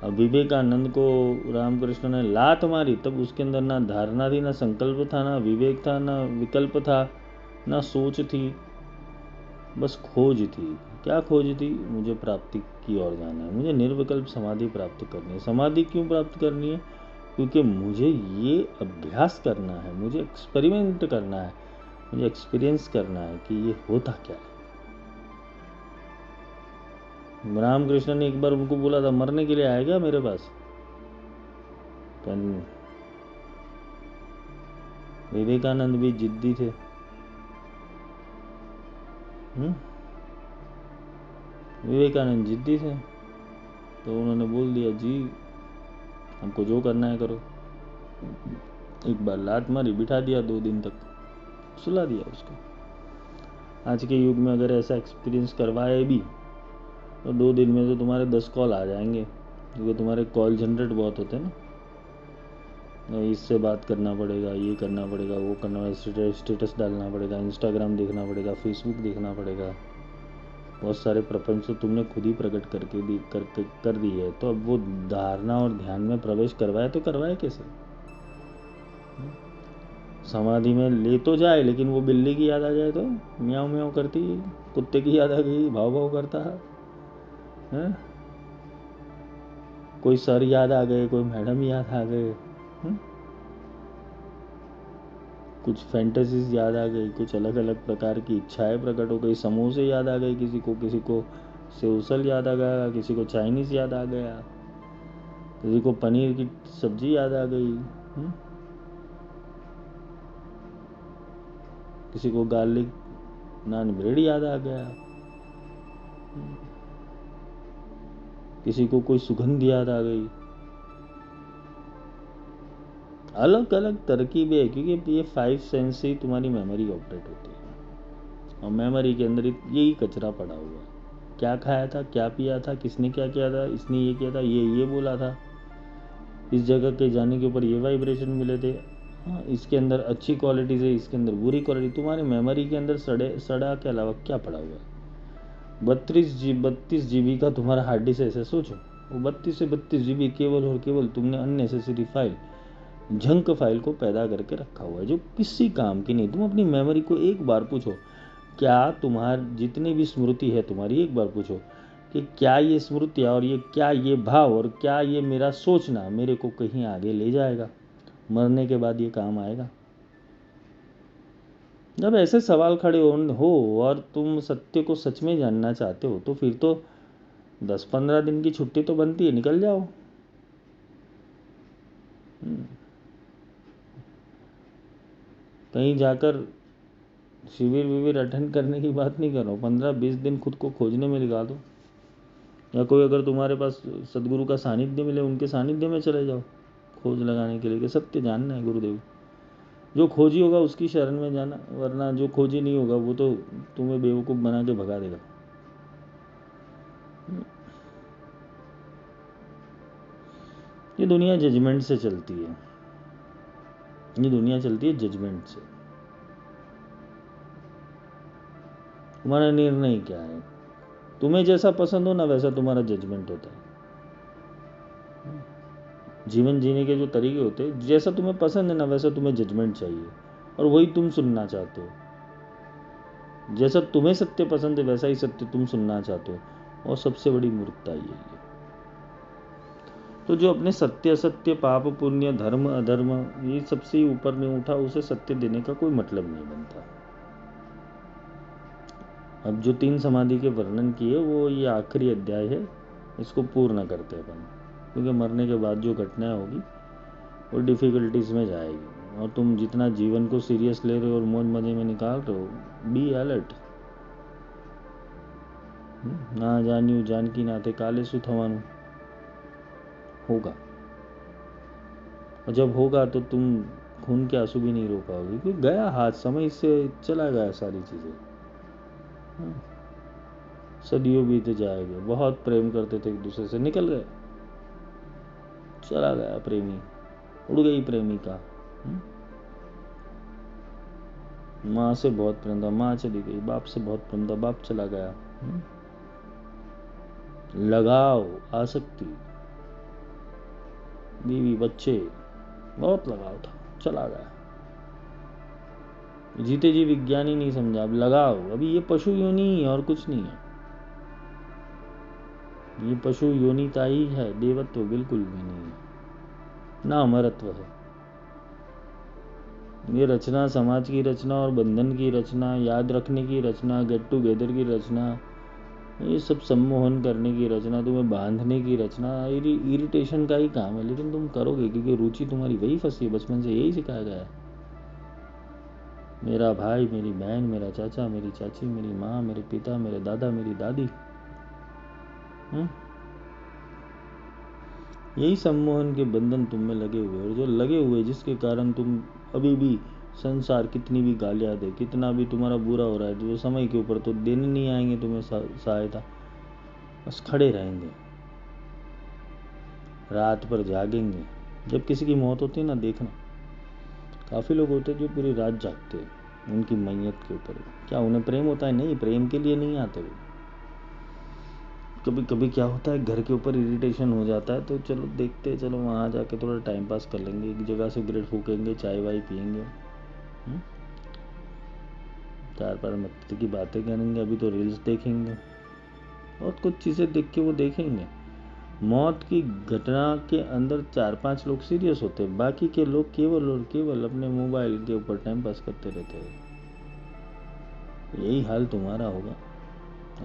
अब विवेकानंद को रामकृष्ण ने लात मारी, तब उसके अंदर ना धारणा थी, ना संकल्प था, ना विवेक था, ना विकल्प था, ना सोच थी, बस खोज थी। क्या खोज थी? मुझे प्राप्ति की ओर जाना है, मुझे निर्विकल्प समाधि प्राप्त करनी है। समाधि क्यों प्राप्त करनी है? क्योंकि मुझे ये अभ्यास करना है, मुझे एक्सपेरिमेंट करना है, मुझे एक्सपीरियंस करना है कि ये होता क्या है। रामकृष्ण ने एक बार उनको बोला था, मरने के लिए आया क्या मेरे पास? विवेकानंद भी जिद्दी थे। विवेकानंद जिद्दी थे, तो उन्होंने बोल दिया, जी हमको जो करना है करो। एक बार लात मारी, बिठा दिया, 2 दिन तक सुला दिया उसको। आज के युग में अगर ऐसा एक्सपीरियंस करवाए भी तो 2 दिन में तो तुम्हारे 10 कॉल आ जाएंगे, क्योंकि तुम्हारे कॉल जनरेट बहुत होते हैं ना। इससे बात करना पड़ेगा, ये करना पड़ेगा, वो करना पड़ेगा, स्टेटस डालना पड़ेगा, इंस्टाग्राम देखना पड़ेगा, फेसबुक देखना पड़ेगा। बहुत सारे प्रपंच तो तुमने खुद ही प्रकट करके कर दी है। तो अब वो धारणा और ध्यान में प्रवेश करवाए तो करवाए कैसे? समाधि में ले तो जाए, लेकिन वो बिल्ली की याद आ जाए तो म्याऊं म्याऊं करती, कुत्ते की याद आ गई, भाव भाव करता है, कोई सर याद आ गए, कोई मैडम याद आ गए, कुछ फैंटेसीज याद आ गई, कुछ अलग अलग प्रकार की इच्छाएं प्रकट हो गई, समोसे याद आ गए किसी को सेवसल याद आ गया, किसी को चाइनीज याद आ गया, किसी को पनीर की सब्जी याद आ गई, किसी को गार्लिक नान ब्रेड याद आ गया, किसी को कोई सुगंध याद आ गई। अलग अलग तरकीबें है, क्योंकि ये 5 सेंस से ही तुम्हारी मेमोरी ऑपरेट होती है। और मेमोरी के अंदर यही कचरा पड़ा हुआ है। क्या खाया था, क्या पिया था, किसने क्या किया था, इसने ये किया था, ये बोला था, इस जगह के जाने के ऊपर ये वाइब्रेशन मिले थे, इसके अंदर अच्छी क्वालिटीज है, इसके अंदर बुरी क्वालिटी। तुम्हारी मेमोरी के अंदर सड़ा के अलावा क्या पड़ा हुआ है? 32 GB का तुम्हारा हार्ड डिस्क ऐसे सोचो, वो 32 से 32 GB केवल और केवल तुमने अननेसेसरी फाइल, जंक फाइल को पैदा करके रखा हुआ है, जो किसी काम की नहीं। तुम अपनी मेमोरी को एक बार पूछो, क्या तुम्हारी जितनी भी स्मृति है तुम्हारी, एक बार पूछो कि क्या ये स्मृति और क्या ये भाव और क्या ये मेरा सोचना मेरे को कहीं आगे ले जाएगा, मरने के बाद ये काम आएगा? जब ऐसे सवाल खड़े हो और तुम सत्य को सच में जानना चाहते हो, तो फिर तो 10-15 दिन की छुट्टी तो बनती है, निकल जाओ। कहीं जाकर शिविर विविर अटेंड करने की बात नहीं कर रहा हूँ, 15-20 दिन खुद को खोजने में लगा दो। या कोई अगर तुम्हारे पास सदगुरु का सानिध्य मिले, उनके सानिध्य में चले जाओ खोज लगाने के लिए कि सत्य जानना है। गुरुदेव जो खोजी होगा उसकी शरण में जाना, वरना जो खोजी नहीं होगा वो तो तुम्हें बेवकूफ़ बना के भगा देगा। ये दुनिया जजमेंट से चलती है, ये दुनिया चलती है जजमेंट से। तुम्हारा निर्णय क्या है? तुम्हें जैसा पसंद हो ना वैसा तुम्हारा जजमेंट होता है। जीवन जीने के जो तरीके होते हैं, जैसा तुम्हें पसंद है ना वैसा तुम्हें जजमेंट चाहिए, और वही तुम सुनना चाहते हो। जैसा तुम्हें सत्य पसंद है वैसा ही सत्य तुम सुनना चाहते हो, और सबसे बड़ी मूर्खता यही है। तो जो अपने सत्य असत्य, पाप पुण्य, धर्म अधर्म, ये सबसे ऊपर नहीं उठा, उसे सत्य देने का कोई मतलब नहीं बनता। अब जो 3 समाधि के वर्णन किए वो ये आखिरी अध्याय है, इसको पूर्ण करते हैं अपन, क्योंकि मरने के बाद जो घटनाएं होगी वो डिफ़िकल्टीज में जाएगी, और तुम जितना जीवन को सीरियस ले रहे हो और मौज मजे में निकाल रहे हो, बी अलर्ट। ना जानियो जानकी नाते काले सु थवानु होगा, और जब होगा तो तुम खून के आंसू भी नहीं रो पाओगे, क्योंकि गया हाथ, समय से चला गया सारी चीज़ें। सदियों बीत जाएंगे, बहुत प्रेम करते थे एक दूसरे से, निकल गए, चला गया प्रेमी, उड़ गई प्रेमिका। माँ से बहुत प्रेम था, माँ चली गई, बाप से बहुत प्रेम था, बाप चला गया। लगाव, आसक्ति, बीवी बच्चे, बहुत लगाव था, चला गया। जीते जी विज्ञानी नहीं समझा, अब लगाव, अभी ये पशु योनि है और कुछ नहीं है। ये पशु योनिता ही है, देवत्व बिल्कुल भी नहीं है, ना अमरत्व है। ये रचना समाज की रचना और बंधन की रचना, याद रखने की रचना, गेट टुगेदर की रचना, ये सब सम्मोहन करने की रचना, तुम्हें बांधने की रचना, इरिटेशन का ही काम है, लेकिन तुम करोगे क्योंकि रुचि तुम्हारी वही फंसी है, बचपन से यही सिखाया गया है। मेरा भाई, मेरी बहन, मेरा चाचा, मेरी चाची, मेरी माँ, मेरे पिता, मेरे दादा, मेरी दादी, यही सम्मोहन के बंधन तुम में लगे हुए, और जो लगे हुए जिसके कारण तुम अभी भी संसार कितनी भी गालियाँ दे, कितना भी तुम्हारा बुरा हो रहा है, तो समय के ऊपर तो देने नहीं आएंगे तुम्हें सहायता, बस खड़े रहेंगे, रात पर जागेंगे। जब किसी की मौत होती है ना, देखना काफ़ी लोग होते हैं जो पूरी रात जागते हैं उनकी मैयत के ऊपर। क्या उन्हें प्रेम होता है? नहीं, प्रेम के लिए नहीं आते वो। कभी कभी क्या होता है, घर के ऊपर इरिटेशन हो जाता है, तो चलो देखते हैं, चलो वहाँ जाके थोड़ा टाइम पास कर लेंगे, एक जगह सिगरेट फूकेंगे, चाय वाय पियेंगे, 4 मत्ती की बातें करेंगे, अभी तो रील्स देखेंगे, बहुत कुछ चीज़ें देख के वो देखेंगे। मौत की घटना के अंदर 4-5 लोग सीरियस होते हैं, बाकी के लोग केवल और केवल अपने मोबाइल के ऊपर टाइम पास करते रहते हैं। यही हाल तुम्हारा होगा।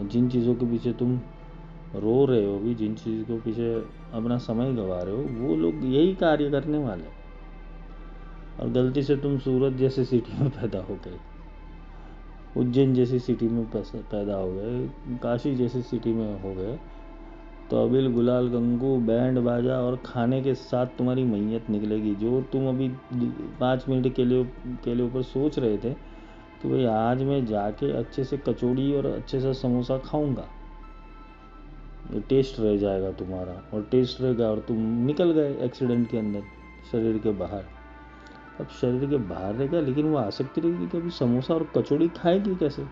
जिन चीज़ों के पीछे तुम रो रहे हो भी, जिन चीज़ के पीछे अपना समय गंवा रहे हो, वो लोग यही कार्य करने वाले, और गलती से तुम सूरत जैसे सिटी में पैदा हो गए, उज्जैन जैसी सिटी में पैदा हो गए, काशी जैसी सिटी में हो गए, तो अबिल गुलाल गंगू बैंड बाजा और खाने के साथ तुम्हारी मैयत निकलेगी। जो तुम अभी 5 मिनट के लिए ऊपर सोच रहे थे कि भाई आज मैं जाके अच्छे से कचौड़ी और अच्छे से समोसा खाऊंगा, ये टेस्ट रह जाएगा तुम्हारा, और टेस्ट रहेगा और तुम निकल गए एक्सीडेंट के अंदर, शरीर के बाहर। अब शरीर के बाहर रहेगा, लेकिन वो आसक्ति रहेगी कि अभी समोसा और कचौड़ी खाएगी कैसे।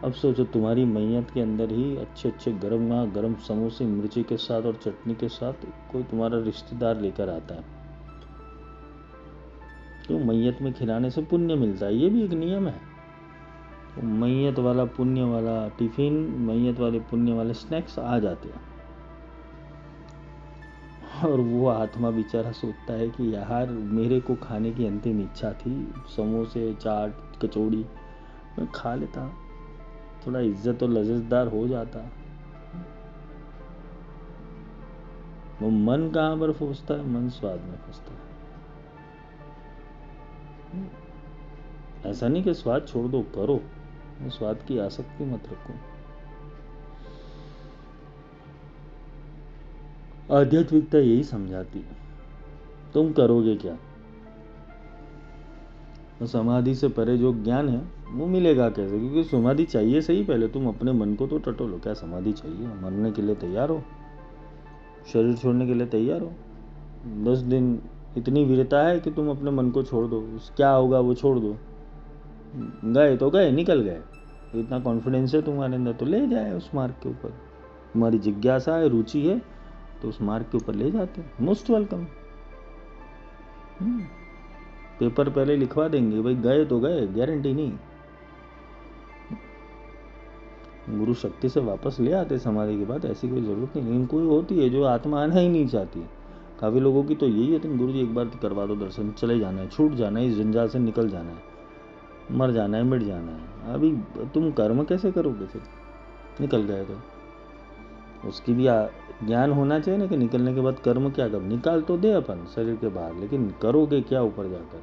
अब सोचो, तुम्हारी मैयत के अंदर ही अच्छे अच्छे गरम समोसे मिर्ची के साथ और चटनी के साथ कोई तुम्हारा रिश्तेदार लेकर आता है, तो मैयत में खिलाने से पुण्य मिलता है, ये भी एक नियम है। तो मैयत वाला पुण्य वाला टिफिन, मैयत वाले पुण्य वाले स्नैक्स आ जाते हैं, और वो आत्मा बेचारा सोचता है कि यार मेरे को खाने की अंतिम इच्छा थी, समोसे चाट कचौड़ी मैं खा लेता, थोड़ा इज्जत और लज्जतदार हो जाता। वो मन कहाँ पर फंसता है? मन स्वाद में फंसता है। ऐसा नहीं कि स्वाद छोड़ दो, करो, स्वाद की आसक्ति मत रखो। आध्यात्मिकता यही समझाती है, तुम करोगे क्या। तो समाधि से परे जो ज्ञान है वो मिलेगा कैसे, क्योंकि समाधि चाहिए सही, पहले तुम अपने मन को तो टटोलो, क्या समाधि चाहिए, मरने के लिए तैयार हो, शरीर छोड़ने के लिए तैयार हो, 10 दिन इतनी वीरता है कि तुम अपने मन को छोड़ दो, क्या होगा वो छोड़ दो, गए तो गए, निकल गए, इतना कॉन्फिडेंस है तुम्हारे अंदर तो ले जाए उस मार्ग के ऊपर, तुम्हारी जिज्ञासा है, रुचि है, तो उस मार्ग के ऊपर ले जाते हैं, मोस्ट वेलकम। पेपर पहले लिखवा देंगे, भाई गए तो गए, गारंटी नहीं, गुरु शक्ति से वापस ले आते समाधि के बाद, ऐसी कोई जरूरत नहीं। इनको होती है जो आत्मा आना ही नहीं चाहती, काफी लोगों की तो यही होती है, गुरु जी एक बार करवा दो दर्शन, चले जाना है, छूट जाना है, इस जंजाल से निकल जाना है, मर जाना है, मिट जाना है। अभी तुम कर्म कैसे करोगे फिर, निकल गए तो उसकी भी ज्ञान होना चाहिए ना कि निकलने के बाद कर्म क्या करो, निकाल तो दे अपन शरीर के बाहर, लेकिन करोगे क्या ऊपर जाकर,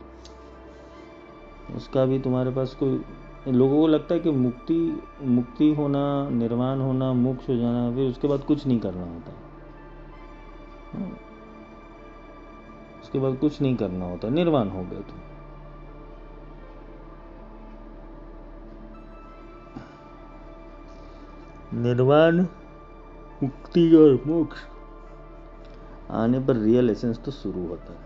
उसका भी तुम्हारे पास कोई। लोगों को लगता है कि मुक्ति होना, निर्वाण होना, मोक्ष हो जाना, फिर उसके बाद कुछ नहीं करना होता, उसके बाद कुछ नहीं करना होता, निर्वाण हो गए तुम। निर्वाण, मुक्ति और मोक्ष आने पर रियल एसेंस तो शुरू होता है,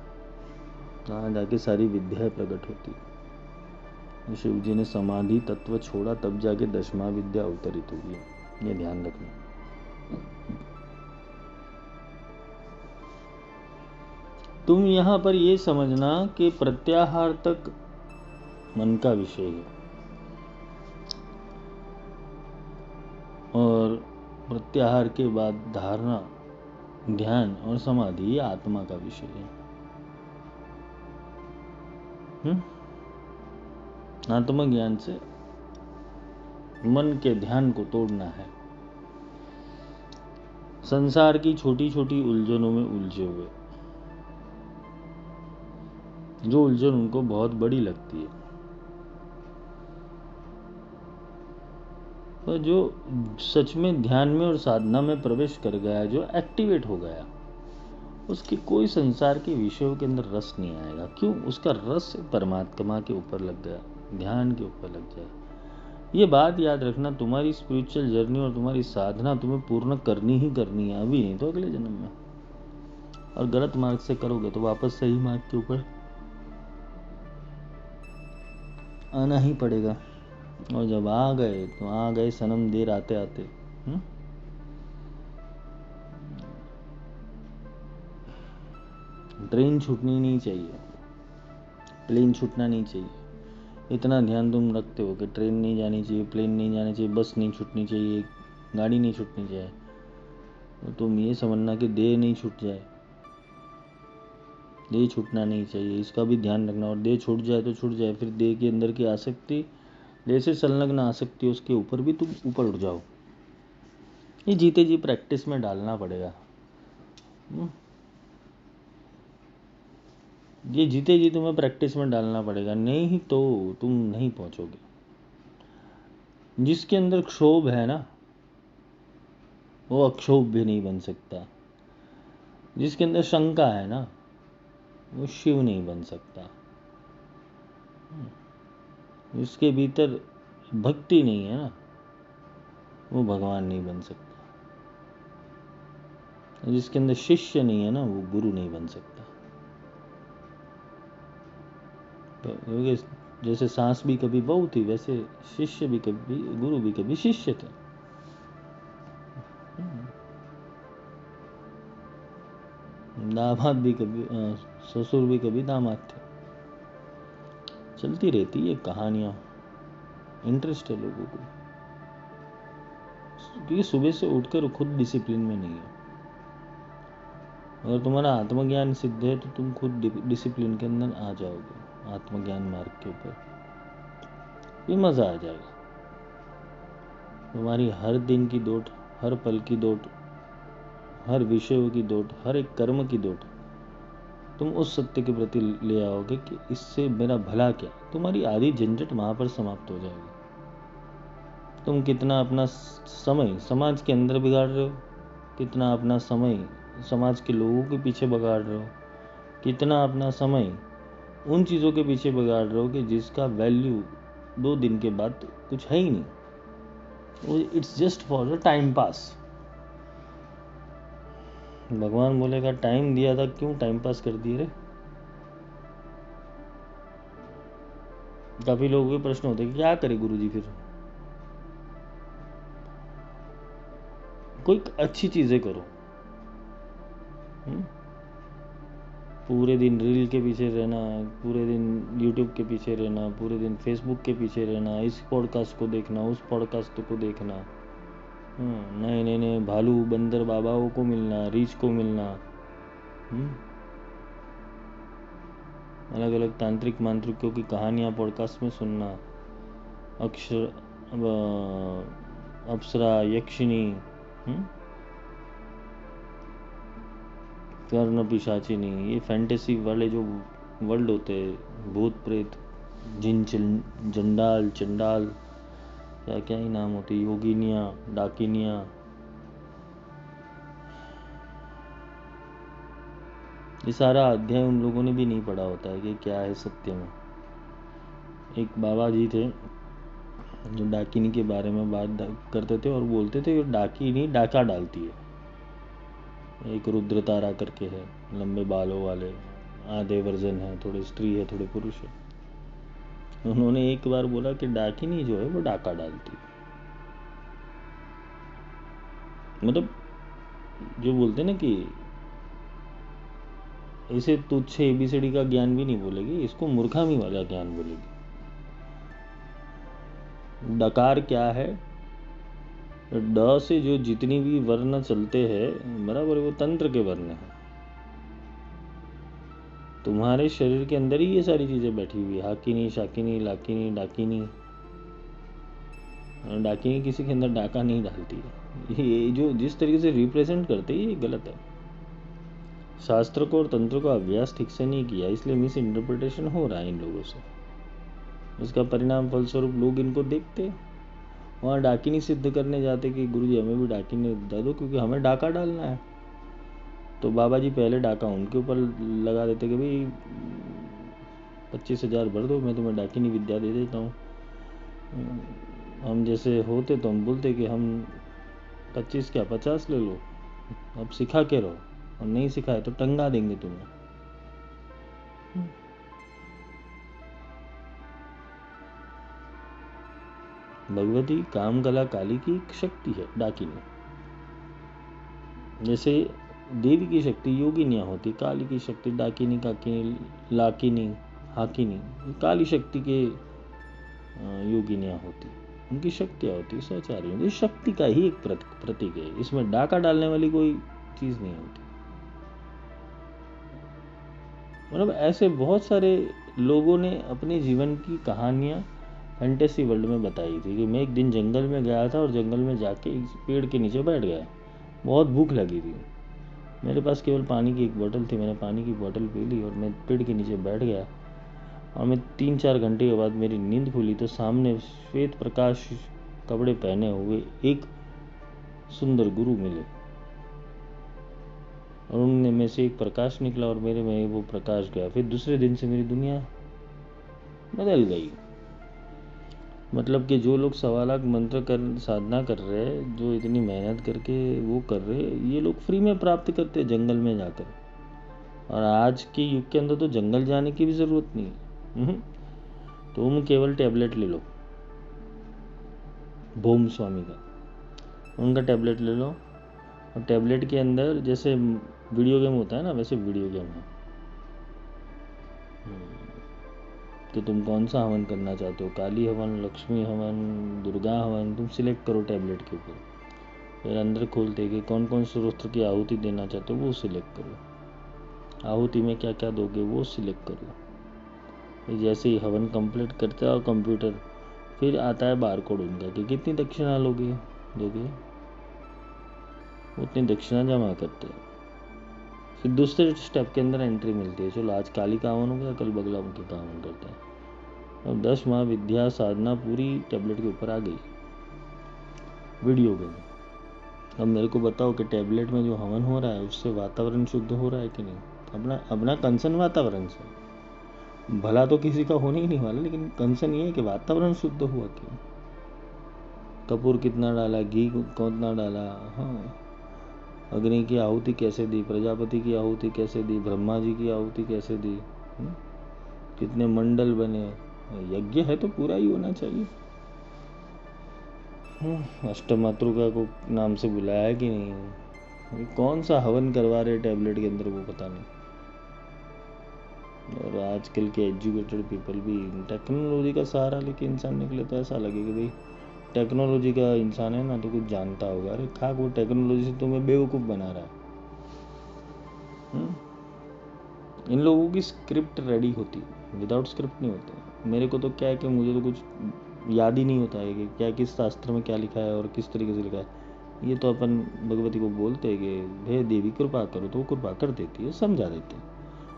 वहां जाके सारी विद्याएं प्रकट होती है। शिव जी ने समाधि तत्व छोड़ा तब जाके 10वां विद्या अवतरित हुई है, ये ध्यान रखना। तुम यहां पर ये समझना कि प्रत्याहार तक मन का विषय है, और प्रत्याहार के बाद धारणा, ध्यान और समाधि ये आत्मा का विषय है। आत्मज्ञान से मन के ध्यान को तोड़ना है, संसार की छोटी छोटी उलझनों में उलझे हुए, जो उलझन उनको बहुत बड़ी लगती है, तो जो सच में ध्यान में और साधना में प्रवेश कर गया, जो एक्टिवेट हो गया, उसके कोई संसार के विषयों के अंदर रस नहीं आएगा। क्यों? उसका रस परमात्मा के ऊपर लग गया, ध्यान के ऊपर लग जाए। ये बात याद रखना, तुम्हारी स्पिरिचुअल जर्नी और तुम्हारी साधना तुम्हें पूर्ण करनी ही करनी है, अभी नहीं तो अगले जन्म में। और गलत मार्ग से करोगे तो वापस सही मार्ग के ऊपर आना ही पड़ेगा। और जब आ गए तो आ गए सनम, देर आते आते। ट्रेन छूटनी नहीं चाहिए, प्लेन छूटना नहीं चाहिए। इतना ध्यान तुम रखते हो कि ट्रेन नहीं जानी चाहिए, प्लेन नहीं जानी चाहिए, बस नहीं छूटनी चाहिए, गाड़ी नहीं छूटनी चाहिए, तो तुम ये समझना कि देह नहीं छूट जाए, देह छूटना नहीं चाहिए, इसका भी ध्यान रखना। और देह छूट जाए तो छूट जाए, फिर देह के अंदर की आसक्ति, देह से संलग्न आसक्ति, उसके ऊपर भी तुम ऊपर उठ जाओ। ये जीते जी प्रैक्टिस में डालना पड़ेगा। ये जीते जी तुम्हें प्रैक्टिस में डालना पड़ेगा, नहीं तो तुम नहीं पहुंचोगे। जिसके अंदर क्षोभ है ना, वो अक्षोभ भी नहीं बन सकता। जिसके अंदर शंका है ना, वो शिव नहीं बन सकता। जिसके भीतर भक्ति नहीं है ना, वो भगवान नहीं बन सकता। जिसके अंदर शिष्य नहीं है ना, वो गुरु नहीं बन सकता। तो जैसे सांस भी कभी बहू थी, वैसे शिष्य भी कभी गुरु भी कभी शिष्य थे। दामाद भी कभी ससुर भी कभी दामाद थे। चलती रहती है कहानियां, इंटरेस्ट है लोगों को, क्योंकि सुबह से उठकर खुद डिसिप्लिन में नहीं है। अगर तुम्हारा आत्मज्ञान सिद्ध है तो तुम खुद डिसिप्लिन के अंदर आ जाओगे, आत्मज्ञान मार्ग के ऊपर भी मजा आ जाएगा। तुम्हारी हर दिन की दौड़, हर पल की दौड़, हर विषयों की दौड़, हर एक कर्म की दौड़ तुम उस सत्य के प्रति ले आओगे कि इससे मेरा भला क्या, तुम्हारी आधी झंझट वहां पर समाप्त हो जाएगी। तुम कितना अपना समय समाज के अंदर बिगाड़ रहे हो, कितना अपना समय समाज के लोगों के पीछे बिगाड़ रहे हो, कितना अपना समय उन चीज़ों के पीछे बिगाड़ रहे हो कि जिसका वैल्यू 2 दिन के बाद कुछ है ही नहीं, it's just for the time pass. भगवान बोलेगा टाइम दिया था, क्यों टाइम पास कर दिए रे। काफी लोगों के प्रश्न होते हैं कि क्या करे गुरुजी फिर। कोई अच्छी चीजें करो। पूरे दिन रील के पीछे रहना, पूरे दिन यूट्यूब के पीछे रहना, पूरे दिन फेसबुक के पीछे रहना, इस पॉडकास्ट को देखना, उस पॉडकास्ट को देखना, नए नए नए भालू बंदर बाबाओं को मिलना, रीच को मिलना, अलग अलग तांत्रिक मांत्रिकों की कहानियां पॉडकास्ट में सुनना, अप्सरा यक्षिणी, कर्ण पिशाचिनी, ये फैंटेसी वाले जो वर्ल्ड होते हैं, भूत प्रेत, जिन जंडाल चंडाल, क्या क्या ही नाम होते, योगिनियाँ, डाकिनियाँ, ये सारा अध्याय उन लोगों ने भी नहीं पढ़ा होता है कि क्या है सत्य में। एक बाबा जी थे जो डाकिनी के बारे में बात करते थे और बोलते थे डाकिनी डाका डालती है। एक रुद्र तारा करके है, लंबे बालों वाले, आधे वर्जन है, थोड़े स्त्री है थोड़े पुरुष है। उन्होंने एक बार बोला कि डाकिनी जो है वो डाका डालती है। मतलब जो बोलते हैं ना कि इसे तुच्छ एबीसीडी का ज्ञान भी नहीं बोलेगी, इसको मूर्खामी वाला ज्ञान बोलेगी। डकार क्या है, ड से जो जितनी भी वर्ण चलते हैं बराबर, वो तंत्र के वर्ण है। तुम्हारे शरीर के अंदर ही ये सारी चीजें बैठी हुई, हाकिनी शाकिनी लाकिनी डाकिनी। डाकिनी किसी के अंदर डाका नहीं डालती है। ये जो जिस तरीके से रिप्रेजेंट करते हैं ये गलत है। शास्त्र को और तंत्र को अभ्यास ठीक से नहीं किया, इसलिए मिस इंटरप्रिटेशन हो रहा है इन लोगों से। इसका परिणाम फलस्वरूप लोग इनको देखते, वहाँ डाकिनी सिद्ध करने जाते कि गुरुजी हमें भी डाकिनी दे दो क्योंकि हमें डाका डालना है। तो बाबा जी पहले डाका उनके ऊपर लगा देते कि भाई 25,000 भर दो, मैं तुम्हें डाकिनी विद्या दे देता हूँ। हम जैसे होते तो हम बोलते कि हम 25 क्या 50 ले लो, अब सिखा के रहो, और नहीं सिखाए तो टंगा देंगे तुम्हें। भगवती कामकला काली की एक शक्ति है डाकिनी। जैसे देवी की शक्ति योगिनियाँ होती, काली की शक्ति डाकिनी काकिनी लाकिनी हाकिनी, काली शक्ति के योगिनियाँ होती, उनकी शक्तियाँ होती, सहचारी होती। शक्ति का ही एक प्रतीक है, इसमें डाका डालने वाली कोई चीज नहीं होती। मतलब ऐसे बहुत सारे लोगों ने अपने जीवन की कहानियां फैंटेसी वर्ल्ड में बताई थी कि मैं एक दिन जंगल में गया था और जंगल में जाके एक पेड़ के नीचे बैठ गया, बहुत भूख लगी थी, मेरे पास केवल पानी की एक बोतल थी, मैंने पानी की बोतल पी ली और मैं पेड़ के नीचे बैठ गया। और मैं 3-4 घंटे के बाद मेरी नींद खुली तो सामने श्वेत प्रकाश कपड़े पहने हुए एक सुंदर गुरु मिले, और उनमें में से एक प्रकाश निकला और मेरे में वो प्रकाश गया। फिर दूसरे दिन से मेरी दुनिया बदल गई। मतलब कि जो लोग 1.25 लाख मंत्र कर साधना कर रहे हैं, जो इतनी मेहनत करके वो कर रहे हैं, ये लोग फ्री में प्राप्त करते हैं जंगल में जाकर। और आज के युग के अंदर तो जंगल जाने की भी ज़रूरत नहीं है। तुम केवल टैबलेट ले लो, भूम स्वामी का, उनका टैबलेट ले लो, और टैबलेट के अंदर जैसे वीडियो गेम होता है ना, वैसे वीडियो गेम है कि तुम कौन सा हवन करना चाहते हो, काली हवन, लक्ष्मी हवन, दुर्गा हवन, तुम सिलेक्ट करो टैबलेट के ऊपर। फिर अंदर खोलते कि कौन कौन स्रोत्र की आहुति देना चाहते हो वो सिलेक्ट करो, आहुति में क्या क्या दोगे वो सिलेक्ट करो। जैसे ही हवन कंप्लीट करता है कंप्यूटर, फिर आता है बारकोड उनका कि कितनी दक्षिणा दोगे, उतनी दक्षिणा जमा करते हैं। फिर दूसरे स्टेप के अंदर एंट्री मिलती है, चलो आज काली का हवन हो गया, कल बगला मुखी का हवन करते हैं। अब 10 माह विद्या साधना पूरी टैबलेट के ऊपर आ गई वीडियो गेम। अब मेरे को बताओ कि टैबलेट में जो हवन हो रहा है उससे वातावरण शुद्ध हो रहा है कि नहीं? अपना कंसर्न वातावरण से, भला तो किसी का होने ही नहीं वाला, लेकिन कंसर्न ये है कि वातावरण शुद्ध हुआ क्यों? कपूर कितना डाला, घी कितना डाला, हाँ, अग्नि की आहुति कैसे दी, प्रजापति की आहुति कैसे दी, ब्रह्मा जी की आहुति कैसे दी, कितने मंडल बने। यज्ञ है तो पूरा ही होना चाहिए। अष्टमातृका को नाम से बुलाया कि नहीं, कौन सा हवन करवा रहे टैबलेट के अंदर वो पता नहीं। और आजकल के एजुकेटेड पीपल भी टेक्नोलॉजी का सहारा लेके इंसान निकले तो ऐसा लगे कि भाई टेक्नोलॉजी का इंसान है ना तो कुछ जानता होगा। अरे खाक, वो टेक्नोलॉजी से तुम्हें बेवकूफ़ बना रहा है। इन लोगों की स्क्रिप्ट रेडी होती है, विदाउट स्क्रिप्ट नहीं होते। मेरे को तो क्या है कि मुझे तो कुछ याद ही नहीं होता है कि क्या किस शास्त्र में क्या लिखा है और किस तरीके से लिखा है। ये तो अपन भगवती को बोलते हैं कि हे देवी कृपा करो, तो वो कृपा कर देती है, समझा देती है।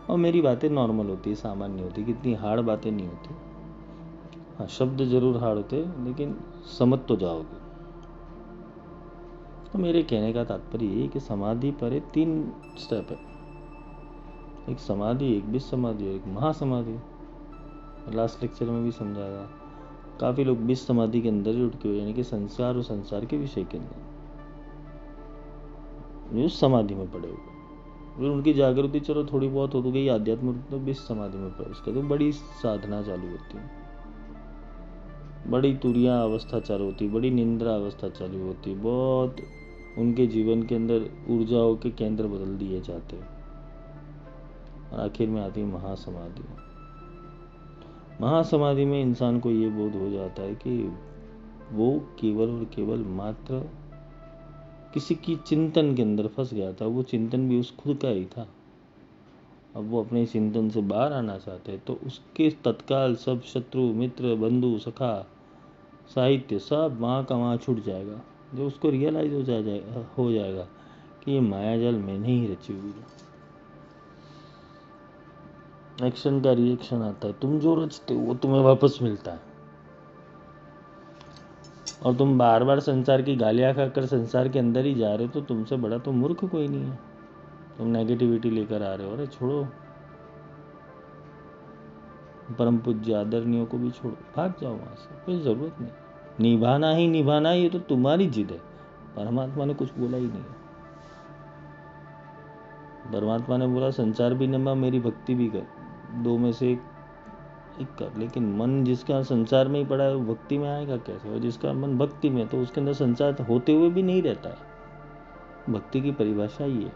और मेरी बातें नॉर्मल होती है, सामान्य होती है, कितनी हार्ड बातें नहीं होती। हाँ, शब्द जरूर हार्ड होते लेकिन समझ तो जाओगे। तो मेरे कहने का तात्पर्य ये है कि समाधि पर 3 स्टेप है, एक समाधि, एक विश्व समाधि और एक महासमाधि। लास्ट लेक्चर में भी समझाया, काफ़ी लोग विश्व समाधि के अंदर ही उठ के, यानी कि संसार और संसार के विषय के अंदर उस समाधि में पड़े हुए। फिर उनकी जागृति चलो थोड़ी बहुत हो गई आध्यात्म, तो विश्व समाधि में प्रवेश करते, बड़ी साधना चालू होती है, बड़ी तुरिया अवस्था चालू होती, बड़ी निंद्रा अवस्था चालू होती, बहुत उनके जीवन के अंदर ऊर्जाओं के केंद्र बदल दिए जाते हैं। और आखिर में आती महासमाधि। महासमाधि में इंसान को ये बोध हो जाता है कि वो केवल और केवल मात्र किसी की चिंतन के अंदर फंस गया था। वो चिंतन भी उस खुद का ही था। अब वो अपने चिंतन से बाहर आना चाहते हैं तो उसके तत्काल सब शत्रु मित्र बंधु सखा साहित्य सब वहाँ का वहाँ छूट जाएगा। जो उसको रियलाइज हो जाएगा कि ये मायाजाल मैंने ही रची हुई है। एक्शन का रिएक्शन आता है, तुम जो रचते हो वो तुम्हें वापस मिलता है। और तुम बार बार संसार की गालियाँ खाकर संसार के अंदर ही जा रहे हो तो तुमसे बड़ा तो मूर्ख कोई नहीं है। तुम नेगेटिविटी लेकर आ रहे हो, अरे छोड़ो, परम पूज्य आदरणीयों को भी छोड़ो, भाग जाओ वहाँ से, कोई ज़रूरत नहीं। निभाना ही निभाना, ये तो तुम्हारी जिद है, परमात्मा ने कुछ बोला ही नहीं। परमात्मा ने बोला संसार भी निभा, मेरी भक्ति भी कर, 2 में से एक कर। लेकिन मन जिसका संसार में ही पड़ा है वो भक्ति में आएगा कैसे? और जिसका मन भक्ति में, तो उसके अंदर संसार होते हुए भी नहीं रहता है। भक्ति की परिभाषा ही है।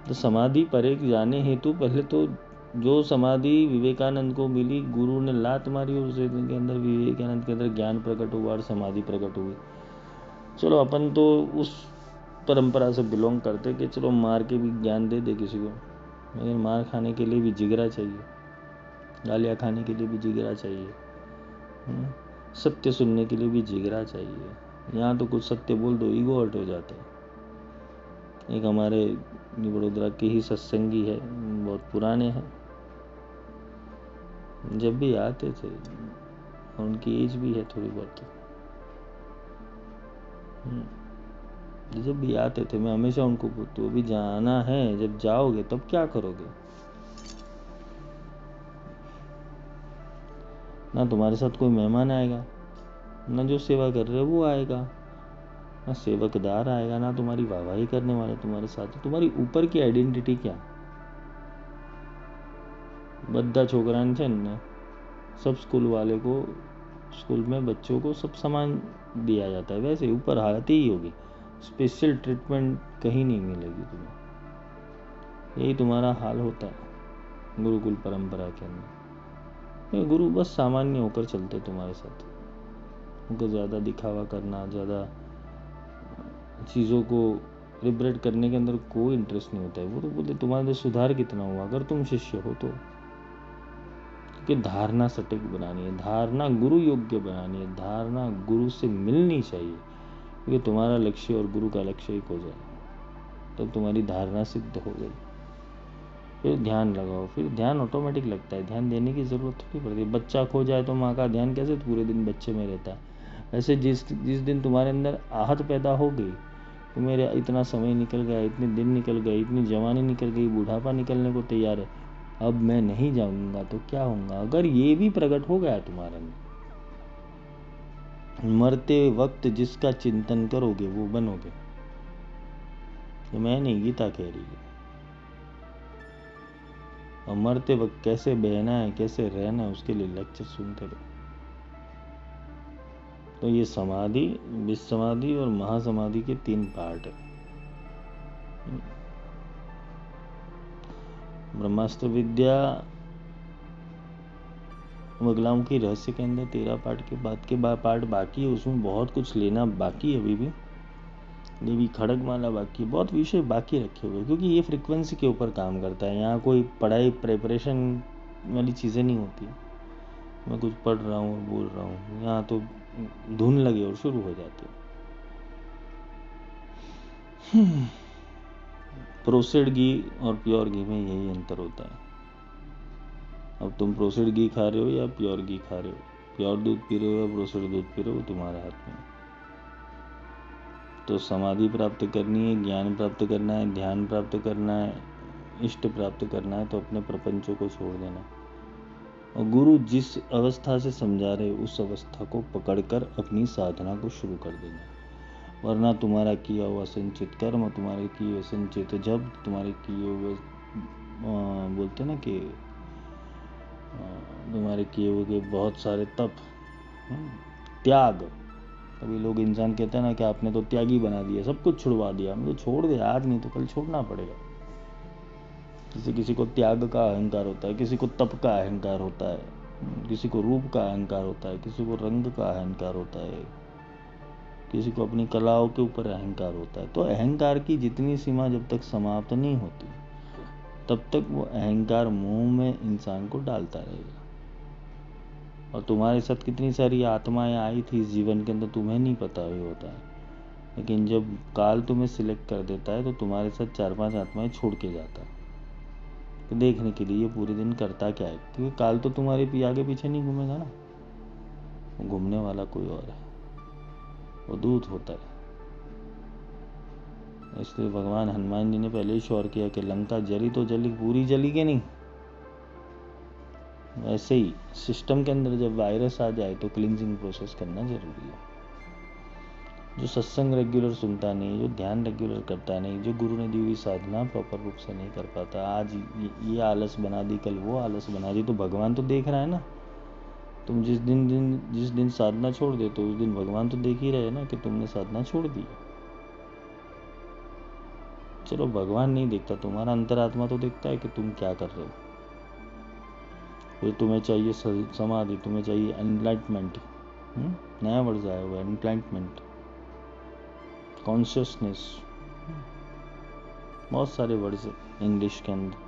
तो समाधि पर एक जाने हेतु पहले तो जो समाधि विवेकानंद को मिली, गुरु ने लात मारी और उस के अंदर विवेकानंद के अंदर ज्ञान प्रकट हुआ और समाधि प्रकट हुई। चलो अपन तो उस परंपरा से बिलोंग करते कि चलो मार के भी ज्ञान दे दे किसी को, लेकिन मार खाने के लिए भी जिगरा चाहिए, गालियाँ खाने के लिए भी जिगरा चाहिए, सत्य सुनने के लिए भी जिगरा चाहिए। यहाँ तो कुछ सत्य बोल दो ईगो हर्ट हो जाता है। एक हमारे बड़ोदरा के ही सत्संगी है, बहुत पुराने हैं, जब भी आते थे, उनकी एज भी है थोड़ी बहुत, जब भी आते थे मैं हमेशा उनको पूछता, अभी जाना है, जब जाओगे तब क्या करोगे? ना तुम्हारे साथ कोई मेहमान आएगा, ना जो सेवा कर रहे हो वो आएगा, ना सेवकदार आएगा, ना तुम्हारी वाहवाही करने वाले तुम्हारे साथ। तुम्हारी ऊपर की आइडेंटिटी क्या? बद्दा छोकरान छे ने सब स्कूल वाले को, स्कूल में बच्चों को सब सामान दिया जाता है, वैसे ऊपर हालत ही होगी, स्पेशल ट्रीटमेंट कहीं नहीं मिलेगी तुम्हें। यही तुम्हारा हाल होता है गुरुकुल परंपरा के अंदर। ये गुरु बस सामान्य होकर चलते तुम्हारे साथ, उनको ज़्यादा दिखावा करना, ज़्यादा चीज़ों को रिब्रेट करने के अंदर कोई इंटरेस्ट नहीं होता है। वो तो बोलते तुम्हारे सुधार कितना हुआ अगर तुम शिष्य हो तो। कि धारणा सटीक बनानी है, धारणा गुरु योग्य बनानी है, धारणा गुरु से मिलनी चाहिए, क्योंकि तुम्हारा लक्ष्य और गुरु का लक्ष्य एक हो जाए। तो तुम्हारी धारणा सिद्ध हो गई। फिर ध्यान लगाओ, फिर ध्यान ऑटोमेटिक लगता है, ध्यान देने की ज़रूरत थोड़ी पड़ती है। बच्चा खो जाए तो माँ का ध्यान कैसे पूरे दिन बच्चे में रहता है, ऐसे जिस दिन तुम्हारे अंदर आहत पैदा हो गई कि मेरा इतना समय निकल गया, इतने दिन निकल गए, इतनी जवानी निकल गई, बुढ़ापा निकलने को तैयार है, अब मैं नहीं जाऊँगा तो क्या होगा, अगर ये भी प्रकट हो गया तुम्हारे अंदर, मरते वक्त जिसका चिंतन करोगे वो बनोगे। तो मैं नहीं, गीता कह रही है। और मरते वक्त कैसे बहना है, कैसे रहना है, उसके लिए लेक्चर सुनते रहो। तो ये समाधि, विसमाधि और महासमाधि के 3 पार्ट है। ब्रह्मास्त्र विद्या बगलामुखी की रहस्य के अंदर 13 पार्ट के बाद पार्ट बाकी है, उसमें बहुत कुछ लेना बाकी है अभी भी। देवी खड़गमाला बाकी, बहुत विषय बाकी रखे हुए, क्योंकि ये फ्रिक्वेंसी के ऊपर काम करता है। यहाँ कोई पढ़ाई प्रिपरेशन वाली चीज़ें नहीं होती। मैं कुछ पढ़ रहा हूँ और बोल रहा हूँ, यहाँ तो धुन लगे और शुरू हो जाती है। प्रोसेस्ड घी और प्योर घी में यही अंतर होता है। अब तुम प्रोसेस्ड घी खा रहे हो या प्योर घी खा रहे हो, प्योर दूध पी रहे हो या प्रोसेस्ड दूध पी रहे हो, तुम्हारे हाथ में। तो समाधि प्राप्त करनी है, ज्ञान प्राप्त करना है, ध्यान प्राप्त करना है, इष्ट प्राप्त करना है, तो अपने प्रपंचों को छोड़ देना। और गुरु जिस अवस्था से समझा रहे उस अवस्था को पकड़कर अपनी साधना को शुरू कर देना, वरना तुम्हारा किया हुआ संचित कर्म, तुम्हारे किए हुए संचित जब, तुम्हारे किए हुए बोलते ना कि तुम्हारे किए हुए के बहुत सारे तप, त्याग। कभी लोग इंसान कहते हैं ना कि आपने तो त्यागी बना दिया, सब कुछ छुड़वा दिया। हम तो छोड़ दे, आज नहीं तो कल छोड़ना पड़ेगा। किसी को त्याग का अहंकार होता है, किसी को तप का अहंकार होता है, किसी को रूप का अहंकार होता है, किसी को रंग का अहंकार होता है, किसी को अपनी कलाओं के ऊपर अहंकार होता है। तो अहंकार की जितनी सीमा जब तक समाप्त नहीं होती, तब तक वो अहंकार मोह में इंसान को डालता रहेगा। और तुम्हारे साथ कितनी सारी आत्माएं आई थी इस जीवन के अंदर, तुम्हें नहीं पता ही होता है। लेकिन जब काल तुम्हें सिलेक्ट कर देता है तो तुम्हारे साथ 4-5 आत्माएं छोड़ के जाता है, तो देखने के लिए पूरे दिन करता क्या है, क्योंकि काल तो तुम्हारे आगे पीछे नहीं घूमेगा ना, वो घूमने वाला कोई और है, वो दूत होता है। इसलिए भगवान हनुमान जी ने पहले ही श्योर किया कि लंका जली तो जली, पूरी जली के नहीं। वैसे ही सिस्टम के अंदर जब वायरस आ जाए तो क्लींजिंग प्रोसेस करना जरूरी है। जो सत्संग रेगुलर सुनता नहीं, जो ध्यान रेगुलर करता नहीं, जो गुरु ने दी हुई साधना प्रॉपर रूप से नहीं कर पाता, आज ये आलस बना दी, कल वो आलस बना दी, तो भगवान तो देख रहा है ना। तुम जिस दिन साधना छोड़ दे तो उस दिन भगवान तो देख ही रहे ना कि तुमने साधना छोड़ दी। चलो भगवान नहीं देखता, तुम्हारा अंतरात्मा तो देखता है कि तुम क्या कर रहे हो। फिर तुम्हें चाहिए समाधि, तुम्हें चाहिए एनलाइटमेंट, नया वर्ड आया हुआ है एनलाइटमेंट, कॉन्शियसनेस, बहुत सारे वर्ड्स इंग्लिश के अंदर।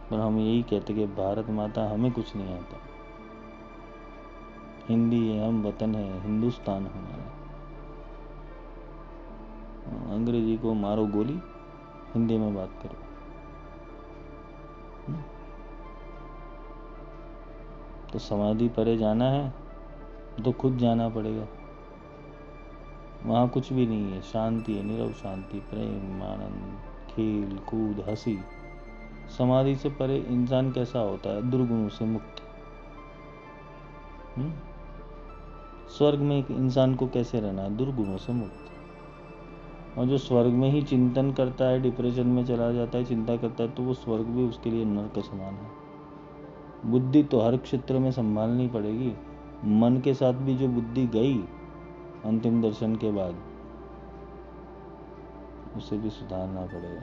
पर हम यही कहते कि भारत माता हमें कुछ नहीं आता, हिंदी है, हम वतन है, हिंदुस्तान हमारा। अंग्रेजी को मारो गोली, हिंदी में बात करो। तो समाधि परे जाना है तो खुद जाना पड़ेगा। वहाँ कुछ भी नहीं है, शांति है, नीरव शांति, प्रेम, आनंद, खेल कूद, हंसी। समाधि से परे इंसान कैसा होता है? दुर्गुणों से मुक्त। स्वर्ग में एक इंसान को कैसे रहना है? दुर्गुणों से मुक्त। और जो स्वर्ग में ही चिंतन करता है, डिप्रेशन में चला जाता है, चिंता करता है, तो वो स्वर्ग भी उसके लिए नरक समान है। बुद्धि तो हर क्षेत्र में संभालनी पड़ेगी। मन के साथ भी जो बुद्धि गई अंतिम दर्शन के बाद, उसे भी सुधारना पड़ेगा।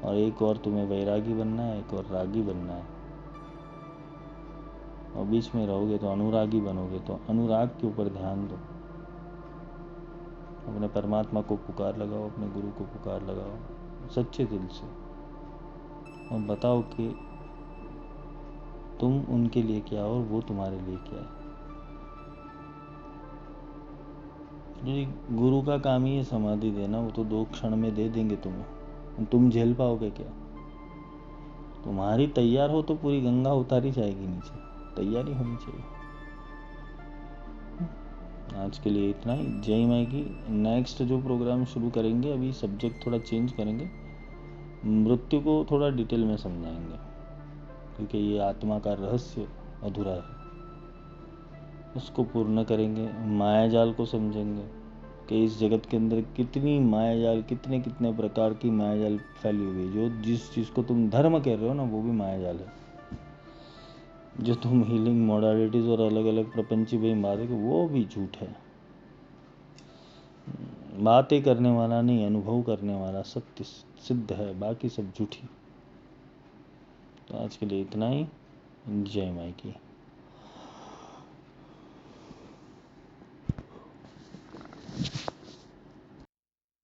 और एक और तुम्हें वैरागी बनना है, एक और रागी बनना है। और बीच में रहोगे तो अनुरागी बनोगे। तो अनुराग के ऊपर ध्यान दो, अपने परमात्मा को पुकार लगाओ, अपने गुरु को पुकार लगाओ सच्चे दिल से, और बताओ कि तुम उनके लिए क्या और वो तुम्हारे लिए क्या है। जी, गुरु का काम ही है समाधि देना, वो तो 2 क्षण में दे देंगे तुम्हें। तुम झेल पाओगे क्या? तुम्हारी तैयार हो तो पूरी गंगा उतारी जाएगी नीचे, तैयारी होनी चाहिए। आज के लिए इतना ही। जय माई की। नेक्स्ट जो प्रोग्राम शुरू करेंगे, अभी सब्जेक्ट थोड़ा चेंज करेंगे, मृत्यु को थोड़ा डिटेल में समझाएंगे, क्योंकि ये आत्मा का रहस्य अधूरा है, उसको पूर्ण करेंगे। मायाजाल को समझेंगे कि इस जगत के अंदर कितनी मायाजाल, कितने कितने प्रकार की मायाजाल फैली हुई है। जो जिस चीज़ को तुम धर्म कह रहे हो ना, वो भी मायाजाल है। जो तुम हीलिंग मॉडलिटीज और अलग अलग प्रपंची भाई मारे, वो भी झूठ है। बातें करने वाला नहीं, अनुभव करने वाला सत्य सिद्ध है, बाकी सब झूठी। तो आज के लिए इतना ही। जय माई की।